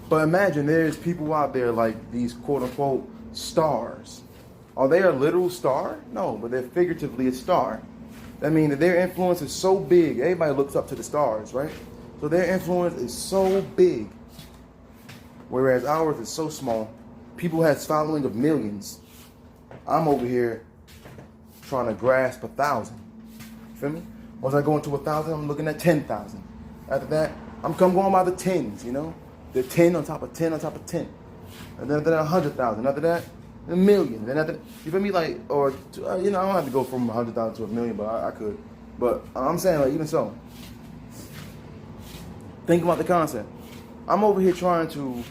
But imagine there's people out there like these quote-unquote stars. Are they a literal star? No, but they're figuratively a star. That means that their influence is so big. Everybody looks up to the stars, right? So their influence is so big. Whereas ours is so small. People have following of millions. I'm over here trying to grasp 1,000. Feel me? Once I go into 1,000, I'm looking at 10,000. After that, I'm going by the tens, you know? The 10 on top of 10 on top of 10. And then after that, 100,000. After that, a million. Then after, you feel me? Like, or, I don't have to go from 100,000 to a million, but I could. But I'm saying, like, even so, think about the concept. I'm over here trying to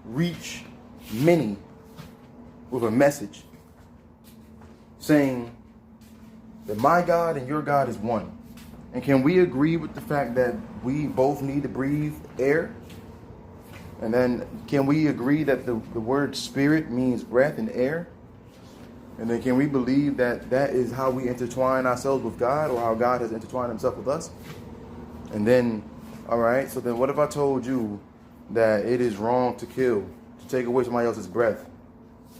reach many with a message saying that my God and your God is one. And can we agree with the fact that we both need to breathe air? And then can we agree that the word spirit means breath and air? And then can we believe that that is how we intertwine ourselves with God, or how God has intertwined himself with us? And then, all right, so then what if I told you that it is wrong to kill, to take away somebody else's breath,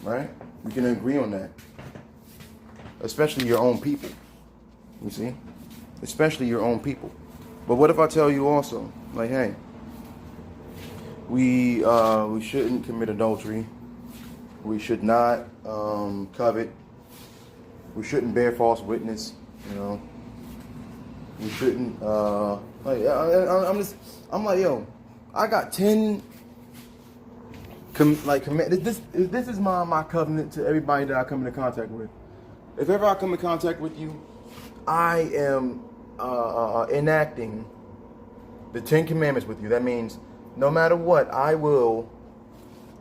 right? We can agree on that. Especially your own people, you see? Especially your own people. But what if I tell you also, like, hey, we shouldn't commit adultery. We should not covet. We shouldn't bear false witness. You know. We shouldn't. I'm like, yo, I got 10. This is my covenant to everybody that I come into contact with. If ever I come in contact with you, I am enacting the 10 commandments with you. That means no matter what, I will,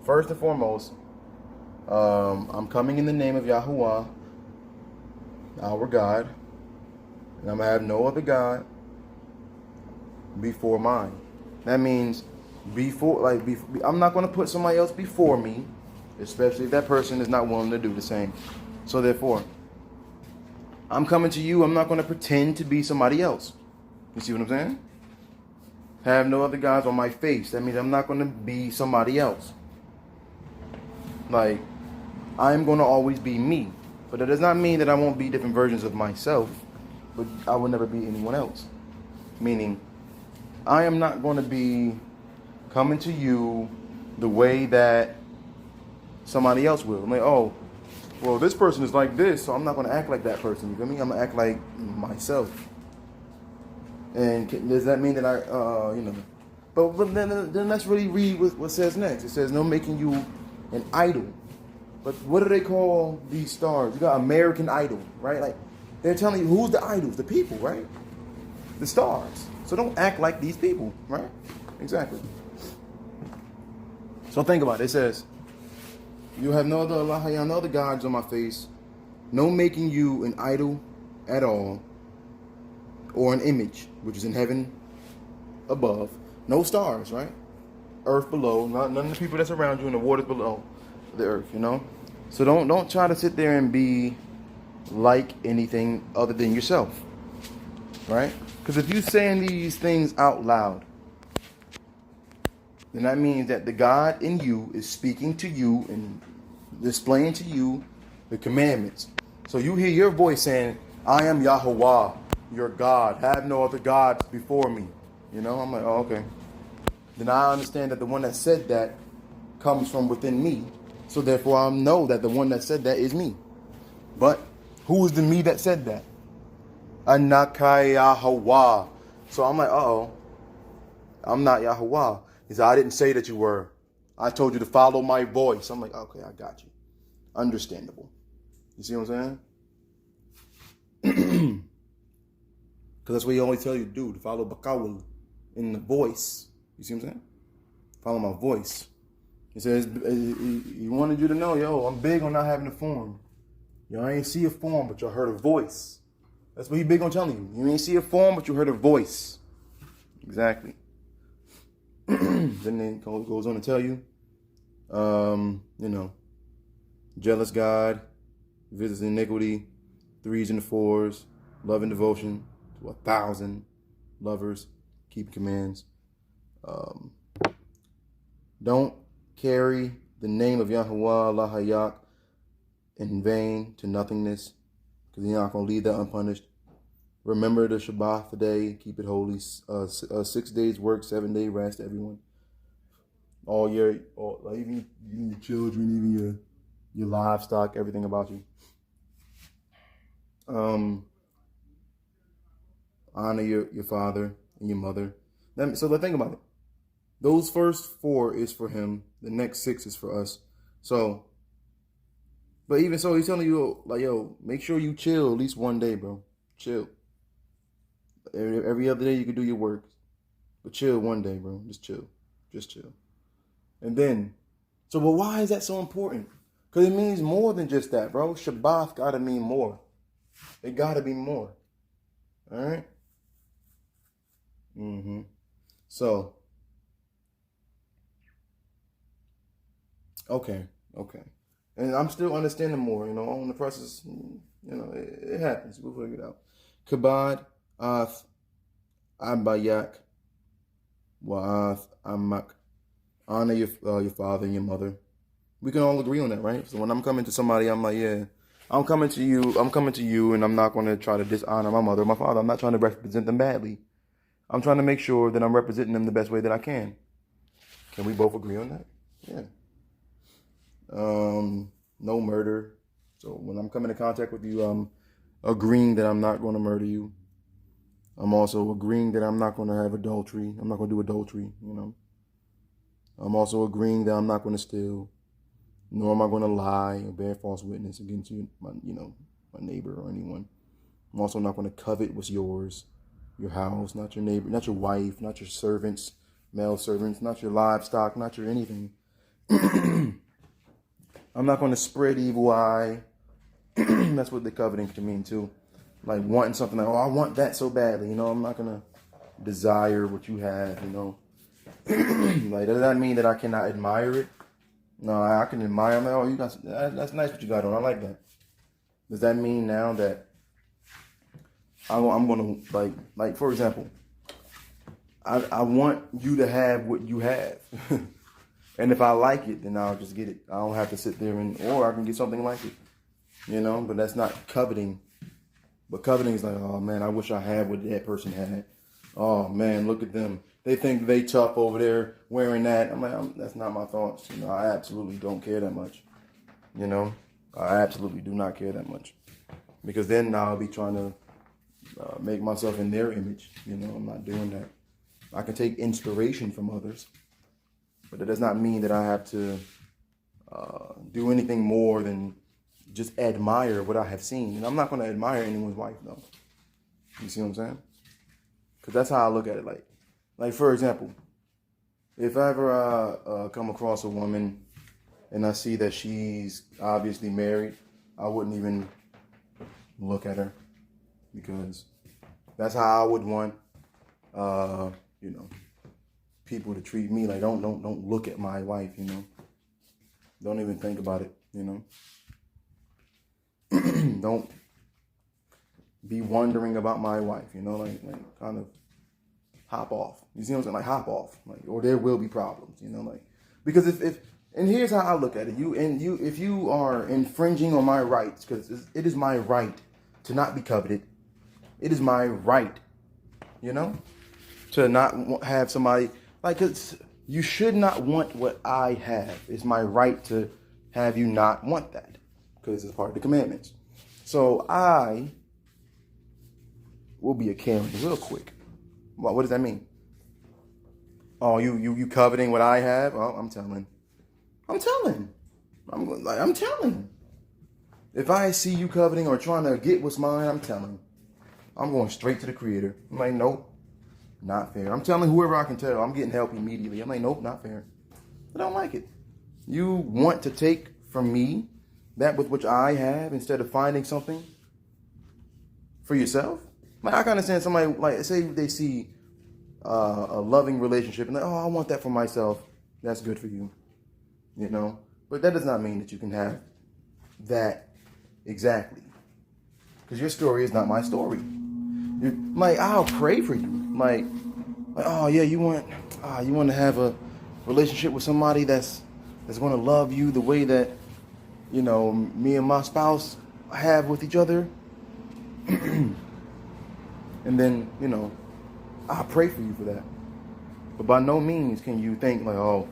first and foremost, I'm coming in the name of Yahuwah, our God, and I'm going to have no other God before mine. That means I'm not going to put somebody else before me, especially if that person is not willing to do the same. So therefore, I'm coming to you. I'm not going to pretend to be somebody else. You see what I'm saying? Have no other gods on my face. That means I'm not going to be somebody else. Like, I'm going to always be me. But that does not mean that I won't be different versions of myself. But I will never be anyone else. Meaning, I am not going to be coming to you the way that somebody else will. I'm like, oh, well, this person is like this, so I'm not going to act like that person. You feel me? I'm going to act like myself. And does that mean that I, but then let's really read what says next. It says, no making you an idol. But what do they call these stars? You got American Idol, right? Like, they're telling you who's the idols, the people, right? The stars. So don't act like these people, right? Exactly. So think about it. It says, you have no other Allah, you have no other gods on my face, no making you an idol at all, or an image, which is in heaven above, no stars, right? Earth below, none of the people that's around you, and the waters below the earth, you know? So don't try to sit there and be like anything other than yourself, right? Because if you're saying these things out loud, then that means that the God in you is speaking to you and displaying to you the commandments. So you hear your voice saying, I am Yahweh, your God. Have no other gods before me. You know, I'm like, oh, okay. Then I understand that the one that said that comes from within me. So therefore I know that the one that said that is me. But who is the me that said that? Anakai Yahweh. So I'm like, uh-oh. I'm not Yahweh. He said, I didn't say that you were. I told you to follow my voice. I'm like, okay, I got you. Understandable. You see what I'm saying? Because that's what he always tell you to do, to follow Bakawal in the voice. You see what I'm saying? Follow my voice. He says, he wanted you to know, yo, I'm big on not having a form. Y'all ain't see a form, but y'all heard a voice. That's what he big on telling you. You ain't see a form, but you heard a voice. Exactly. Then it goes on to tell you, jealous God, visits iniquity, threes and the fours, love and devotion to 1,000 lovers, keep commands. Don't carry the name of Yahweh, Allah Hayak, in vain to nothingness, because you're not going to leave that unpunished. Remember the Shabbat today, keep it holy. 6 days work, 7-day rest, everyone. All your, even your children, even your livestock, everything about you. Honor your father and your mother. So think about it. Those first 4 is for him. The next 6 is for us. So, but even so, he's telling you, like, yo, make sure you chill at least one day, bro. Chill. Every other day you can do your work. But chill one day, bro. Just chill. Just chill. And then, but why is that so important? Because it means more than just that, bro. Shabbat gotta mean more. It gotta be more. Alright? So, okay. And I'm still understanding more, on the process, it happens. We'll figure it out. Kabad, Ath, Abayak, Wa'ath, Amak. Honor your father and your mother. We can all agree on that, right? So when I'm coming to somebody, I'm like, yeah, I'm coming to you, and I'm not going to try to dishonor my mother or my father. I'm not trying to represent them badly. I'm trying to make sure that I'm representing them the best way that I can. Can we both agree on that? Yeah. No murder. So when I'm coming in contact with you, I'm agreeing that I'm not going to murder you. I'm also agreeing that I'm not going to have adultery. I'm not going to do adultery, I'm also agreeing that I'm not going to steal, nor am I going to lie or bear false witness against you, my neighbor or anyone. I'm also not going to covet what's yours, your house, not your neighbor, not your wife, not your servants, male servants, not your livestock, not your anything. I'm not going to spread evil eye. That's what the coveting can mean too. Like wanting something like, oh, I want that so badly. I'm not going to desire what you have, Like, does that mean that I cannot admire it? No, I can admire. I'm like, oh, that's nice what you got on. I like that. Does that mean now that I'm going to, like for example, I want you to have what you have. And if I like it, then I'll just get it. I don't have to sit there or I can get something like it, but that's not coveting. But coveting is like, oh man, I wish I had what that person had. Oh man, look at them. They think they tough over there wearing that. I'm like, that's not my thoughts. I absolutely don't care that much. I absolutely do not care that much. Because then I'll be trying to make myself in their image. I'm not doing that. I can take inspiration from others, but that does not mean that I have to do anything more than just admire what I have seen. And I'm not going to admire anyone's wife, though. You see what I'm saying? Because that's how I look at it. Like for example, if I ever come across a woman and I see that she's obviously married, I wouldn't even look at her, because that's how I would want, people to treat me. Like, don't look at my wife, Don't even think about it, Don't be wondering about my wife, like kind of hop off. You see what I'm saying? Like hop off, or there will be problems, because if and here's how I look at it. If you are infringing on my rights, because it is my right to not be coveted. It is my right, to not have somebody cause you should not want what I have. It's my right to have you not want that, because it's part of the commandments. So I will be a Karen real quick. What does that mean? Oh, you coveting what I have? Oh, I'm telling. I'm telling. If I see you coveting or trying to get what's mine, I'm telling. I'm going straight to the Creator. I'm like, nope, not fair. I'm telling whoever I can tell. I'm getting help immediately. I'm like, nope, not fair. I don't like it. You want to take from me that with which I have instead of finding something for yourself? Like, I can understand somebody, like, say they see a loving relationship and like, oh, I want that for myself. That's good for you, But that does not mean that you can have that exactly, because your story is not my story. I'll pray for you. Like, oh yeah, you want to have a relationship with somebody that's going to love you the way that me and my spouse have with each other. And then I'll pray for you for that. But by no means can you think like, oh,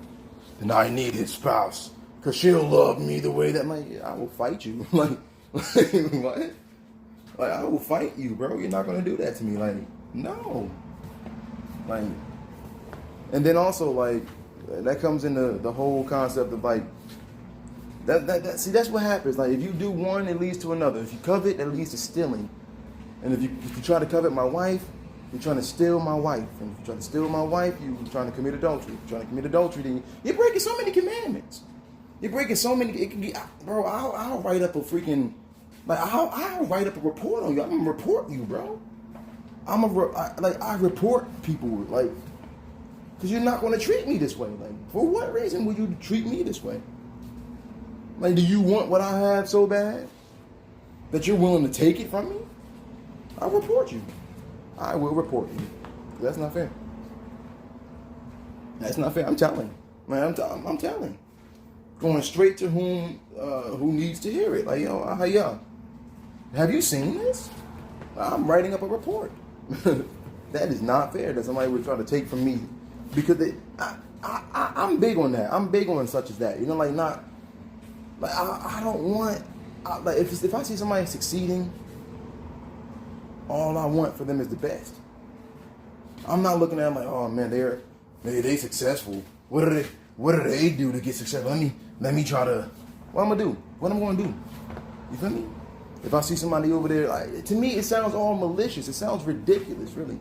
then I need his spouse because she'll love me the way that I will fight you. What? Like, I will fight you, bro. You're not going to do that to me. Like, no. Like, and then also, like, that comes into the whole concept of, like, see, that's what happens. Like, if you do one, it leads to another. If you covet, it leads to stealing. And if you try to covet my wife, you're trying to steal my wife. And if you try to steal my wife, you're trying to commit adultery. If you're trying to commit adultery, then you're breaking so many commandments. You're breaking so many. It can be, bro, I'll write up a freaking, I'll write up a report on you. I'm going to report you, bro. I report people, like, because you're not going to treat me this way. Like, for what reason would you treat me this way? Like, do you want what I have so bad that you're willing to take it from me? I'll report you. I will report you. That's not fair. That's not fair. I'm telling. Man, I'm telling. Going straight to who needs to hear it. Like, yo, have you seen this? I'm writing up a report. That is not fair that somebody would try to take from me, because I'm big on that. I'm big on such as that. I don't want, if I see somebody succeeding, all I want for them is the best. I'm not looking at them like, oh man, they successful. What do they do to get successful? Let me try to. What I'm gonna do? What I'm gonna do? You feel me? If I see somebody over there, to me it sounds all malicious. It sounds ridiculous, really.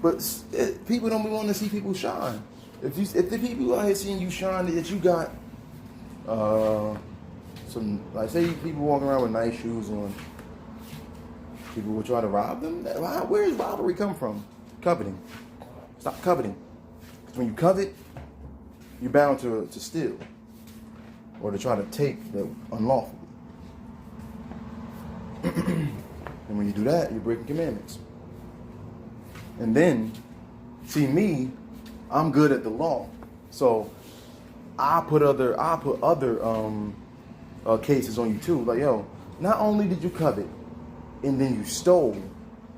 But people don't want to see people shine. If the people out here seeing you shine, that you got some, like, say people walking around with nice shoes on, people will try to rob them. Where does robbery come from? Coveting. Stop coveting. Because when you covet, you're bound to steal or to try to take the unlawfully. do that, you're breaking commandments. And then, see me, I'm good at the law. So I put other cases on you too. Like, yo, not only did you covet and then you stole,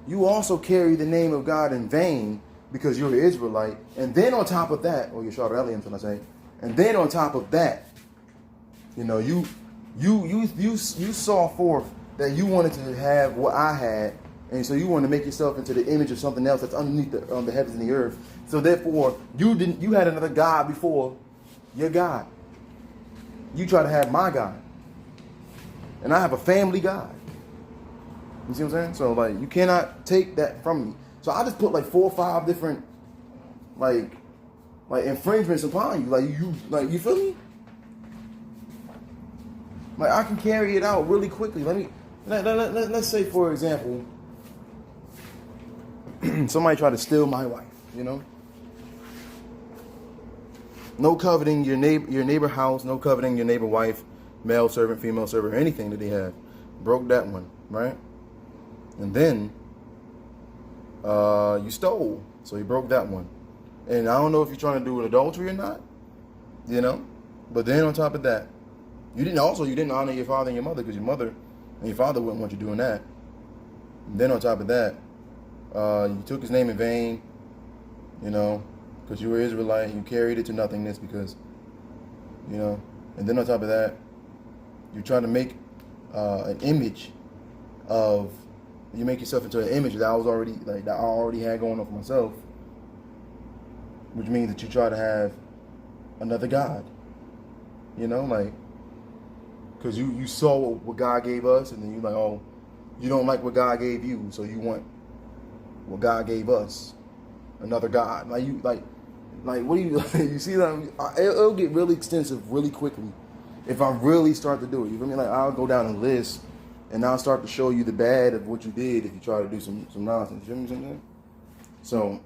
you also carry the name of God in vain because you're an Israelite. And then on top of that, or you're Charlotte should I say, and then on top of that, you know, you saw forth that you wanted to have what I had, and so you want to make yourself into the image of something else that's underneath the heavens and the earth. So therefore, you had another God before your God. You try to have my God, and I have a family God. You see what I'm saying? So like, you cannot take that from me. So I just put like 4 or 5 different like infringements upon you. Like you feel me? Like I can carry it out really quickly. Let's say, for example, somebody tried to steal my wife, you know? No coveting your neighbor house, no coveting your neighbor wife, male servant, female servant, or anything that they have. Broke that one, right? And then you stole, so you broke that one. And I don't know if you're trying to do an adultery or not, you know? But then on top of that, you didn't honor your father and your mother, because your mother and your father wouldn't want you doing that. And then on top of that, you took his name in vain, you know, because you were Israelite, and you carried it to nothingness because, you know. And then on top of that, you try to make an image of, you make yourself into an image that I already had going on for myself, which means that you try to have another God, you know, like, because you saw what God gave us, and then you're like, oh, you don't like what God gave you, so you want what God gave us, another God. Like what do you you see that? It'll get really extensive really quickly if I really start to do it. You feel me? Like, I'll go down a list and I'll start to show you the bad of what you did if you try to do some nonsense. You feel me? So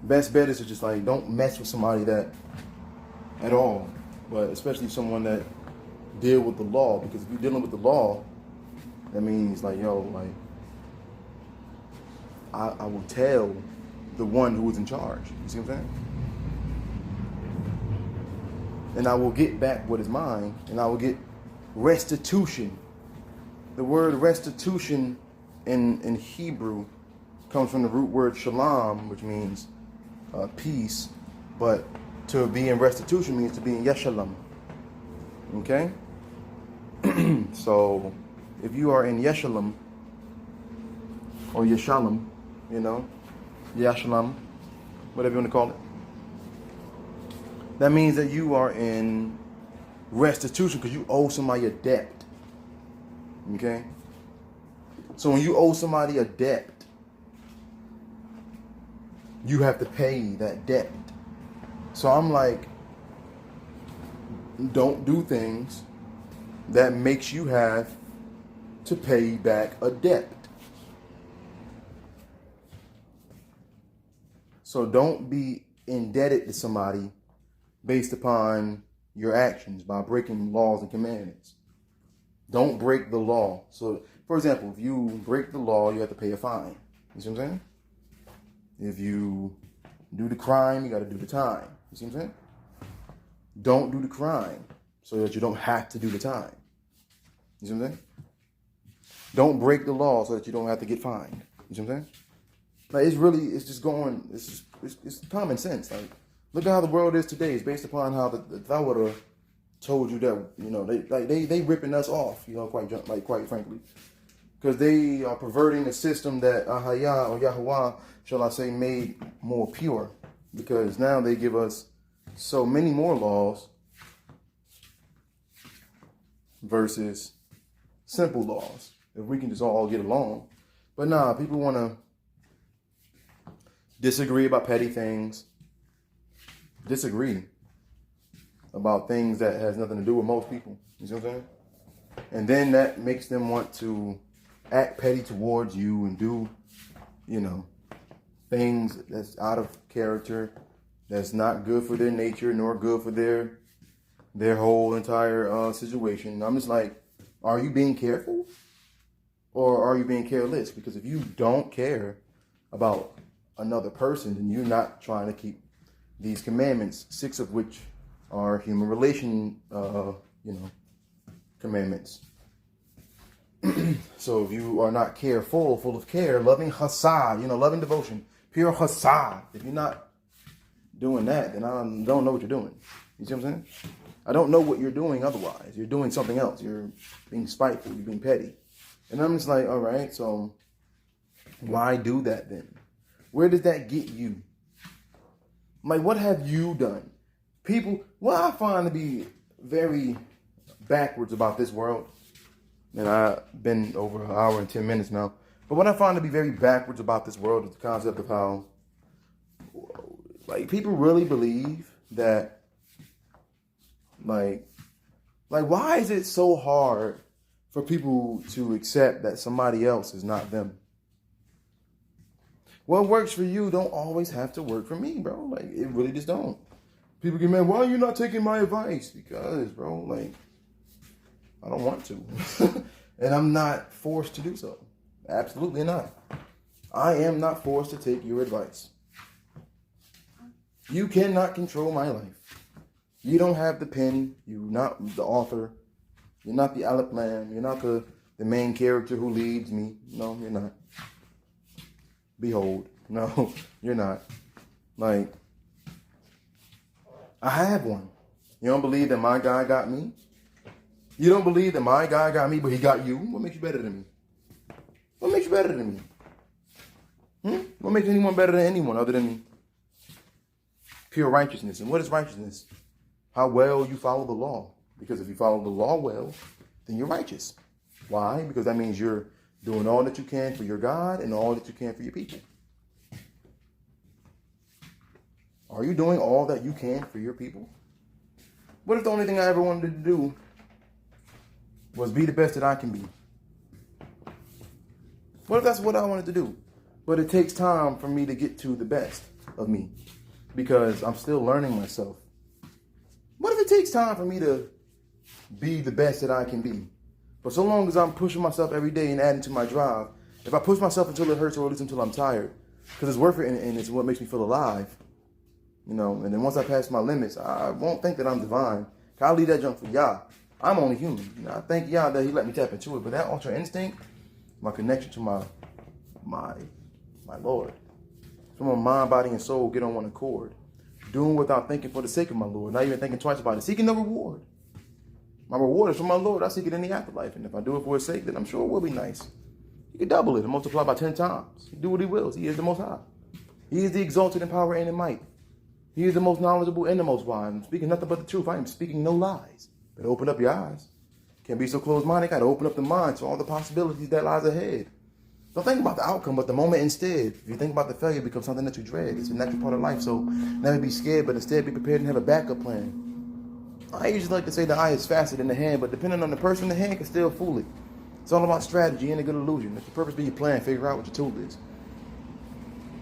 best bet is to just like, don't mess with somebody that at all. But especially someone that deal with the law, because if you're dealing with the law, that means like, yo, like, I will tell the one who is in charge. You see what I'm saying? And I will get back what is mine, and I will get restitution. The word restitution in Hebrew comes from the root word shalom, which means peace, but to be in restitution means to be in yeshalom. Okay? So, if you are in yeshalom, or yeshalom, you know, yeshalom, whatever you want to call it, that means that you are in restitution because you owe somebody a debt. Okay? So when you owe somebody a debt, you have to pay that debt. So I'm like, don't do things that makes you have to pay back a debt. So don't be indebted to somebody based upon your actions by breaking laws and commandments. Don't break the law. So, for example, if you break the law, you have to pay a fine. You see what I'm saying? If you do the crime, you got to do the time. You see what I'm saying? Don't do the crime so that you don't have to do the time. You see what I'm saying? Don't break the law so that you don't have to get fined. You see what I'm saying? Like, it's common sense. Like, look at how the world is today. It's based upon how if I would have told you that, you know, they ripping us off, you know, quite frankly, because they are perverting a system that Ahaya or Yahuwah, shall I say, made more pure. Because now they give us so many more laws versus simple laws. If we can just all get along. But nah, people want to disagree about petty things. Disagree about things that has nothing to do with most people. You see what I'm saying? And then that makes them want to act petty towards you and do, you know, things that's out of character, that's not good for their nature nor good for their whole entire situation. I'm just like, are you being careful? Or are you being careless? Because if you don't care about another person, then you're not trying to keep these commandments, 6 of which are human relation, commandments. So if you are not careful, full of care, loving Hhasad, loving devotion, pure Hhasad, if you're not doing that, then I don't know what you're doing. You see what I'm saying? I don't know what you're doing otherwise. You're doing something else. You're being spiteful. You're being petty. And I'm just like, all right, so why do that then? Where does that get you? Like, what have you done? People, what I find to be very backwards about this world, and I've been over an hour and 10 minutes now, but what I find to be very backwards about this world is the concept of how, like, people really believe that, like, why is it so hard for people to accept that somebody else is not them? What works for you don't always have to work for me, bro. Like, it really just don't. People get mad, why are you not taking my advice? Because, bro, like, I don't want to. And I'm not forced to do so. Absolutely not. I am not forced to take your advice. You cannot control my life. You don't have the pen. You're not the author. You're not the Alec Lamb. You're not the main character who leads me. No, you're not. Behold. No, you're not. Like, I have one. You don't believe that my guy got me? You don't believe that my guy got me, but he got you? What makes you better than me? What makes you better than me? What makes anyone better than anyone other than pure righteousness? And what is righteousness? How well you follow the law. Because if you follow the law well, then you're righteous. Why? Because that means you're doing all that you can for your God and all that you can for your people. Are you doing all that you can for your people? What if the only thing I ever wanted to do was be the best that I can be? What if that's what I wanted to do? But it takes time for me to get to the best of me because I'm still learning myself. What if it takes time for me to be the best that I can be? But so long as I'm pushing myself every day and adding to my drive, if I push myself until it hurts or at least until I'm tired, because it's worth it and it's what makes me feel alive, and then once I pass my limits, I won't think that I'm divine. I'll leave that junk for Yah. I'm only human. I thank Yah that he let me tap into it, but that ultra instinct, my connection to my Lord, so my mind, body, and soul get on one accord, doing without thinking for the sake of my Lord, not even thinking twice about it, seeking no reward. My reward is from my Lord. I seek it in the afterlife. And if I do it for his sake, then I'm sure it will be nice. He can double it and multiply by 10 times. He do what he wills. He is the Most High. He is the exalted in power and in might. He is the most knowledgeable and the most wise. I'm speaking nothing but the truth. I am speaking no lies. Better open up your eyes. Can't be so closed-minded. Got to open up the mind to all the possibilities that lies ahead. Don't think about the outcome, but the moment instead. If you think about the failure, it becomes something that you dread. It's a natural part of life. So never be scared, but instead be prepared and have a backup plan. I usually like to say the eye is faster than the hand, but depending on the person, the hand can still fool it. It's all about strategy and a good illusion. If the purpose be your plan, figure out what your tool is.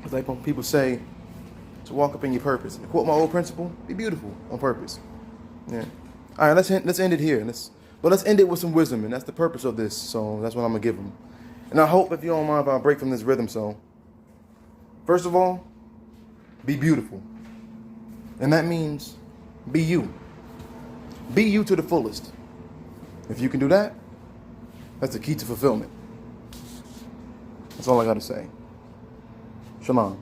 It's like when people say to walk up in your purpose. And to quote my old principle, be beautiful on purpose. Yeah. All right, let's end it here. Let's end it with some wisdom, and that's the purpose of this. So that's what I'm gonna give them. And I hope, if you don't mind, if I break from this rhythm. So, first of all, be beautiful, and that means be you. Be you to the fullest. If you can do that, that's the key to fulfillment. That's all I got to say. Shalom.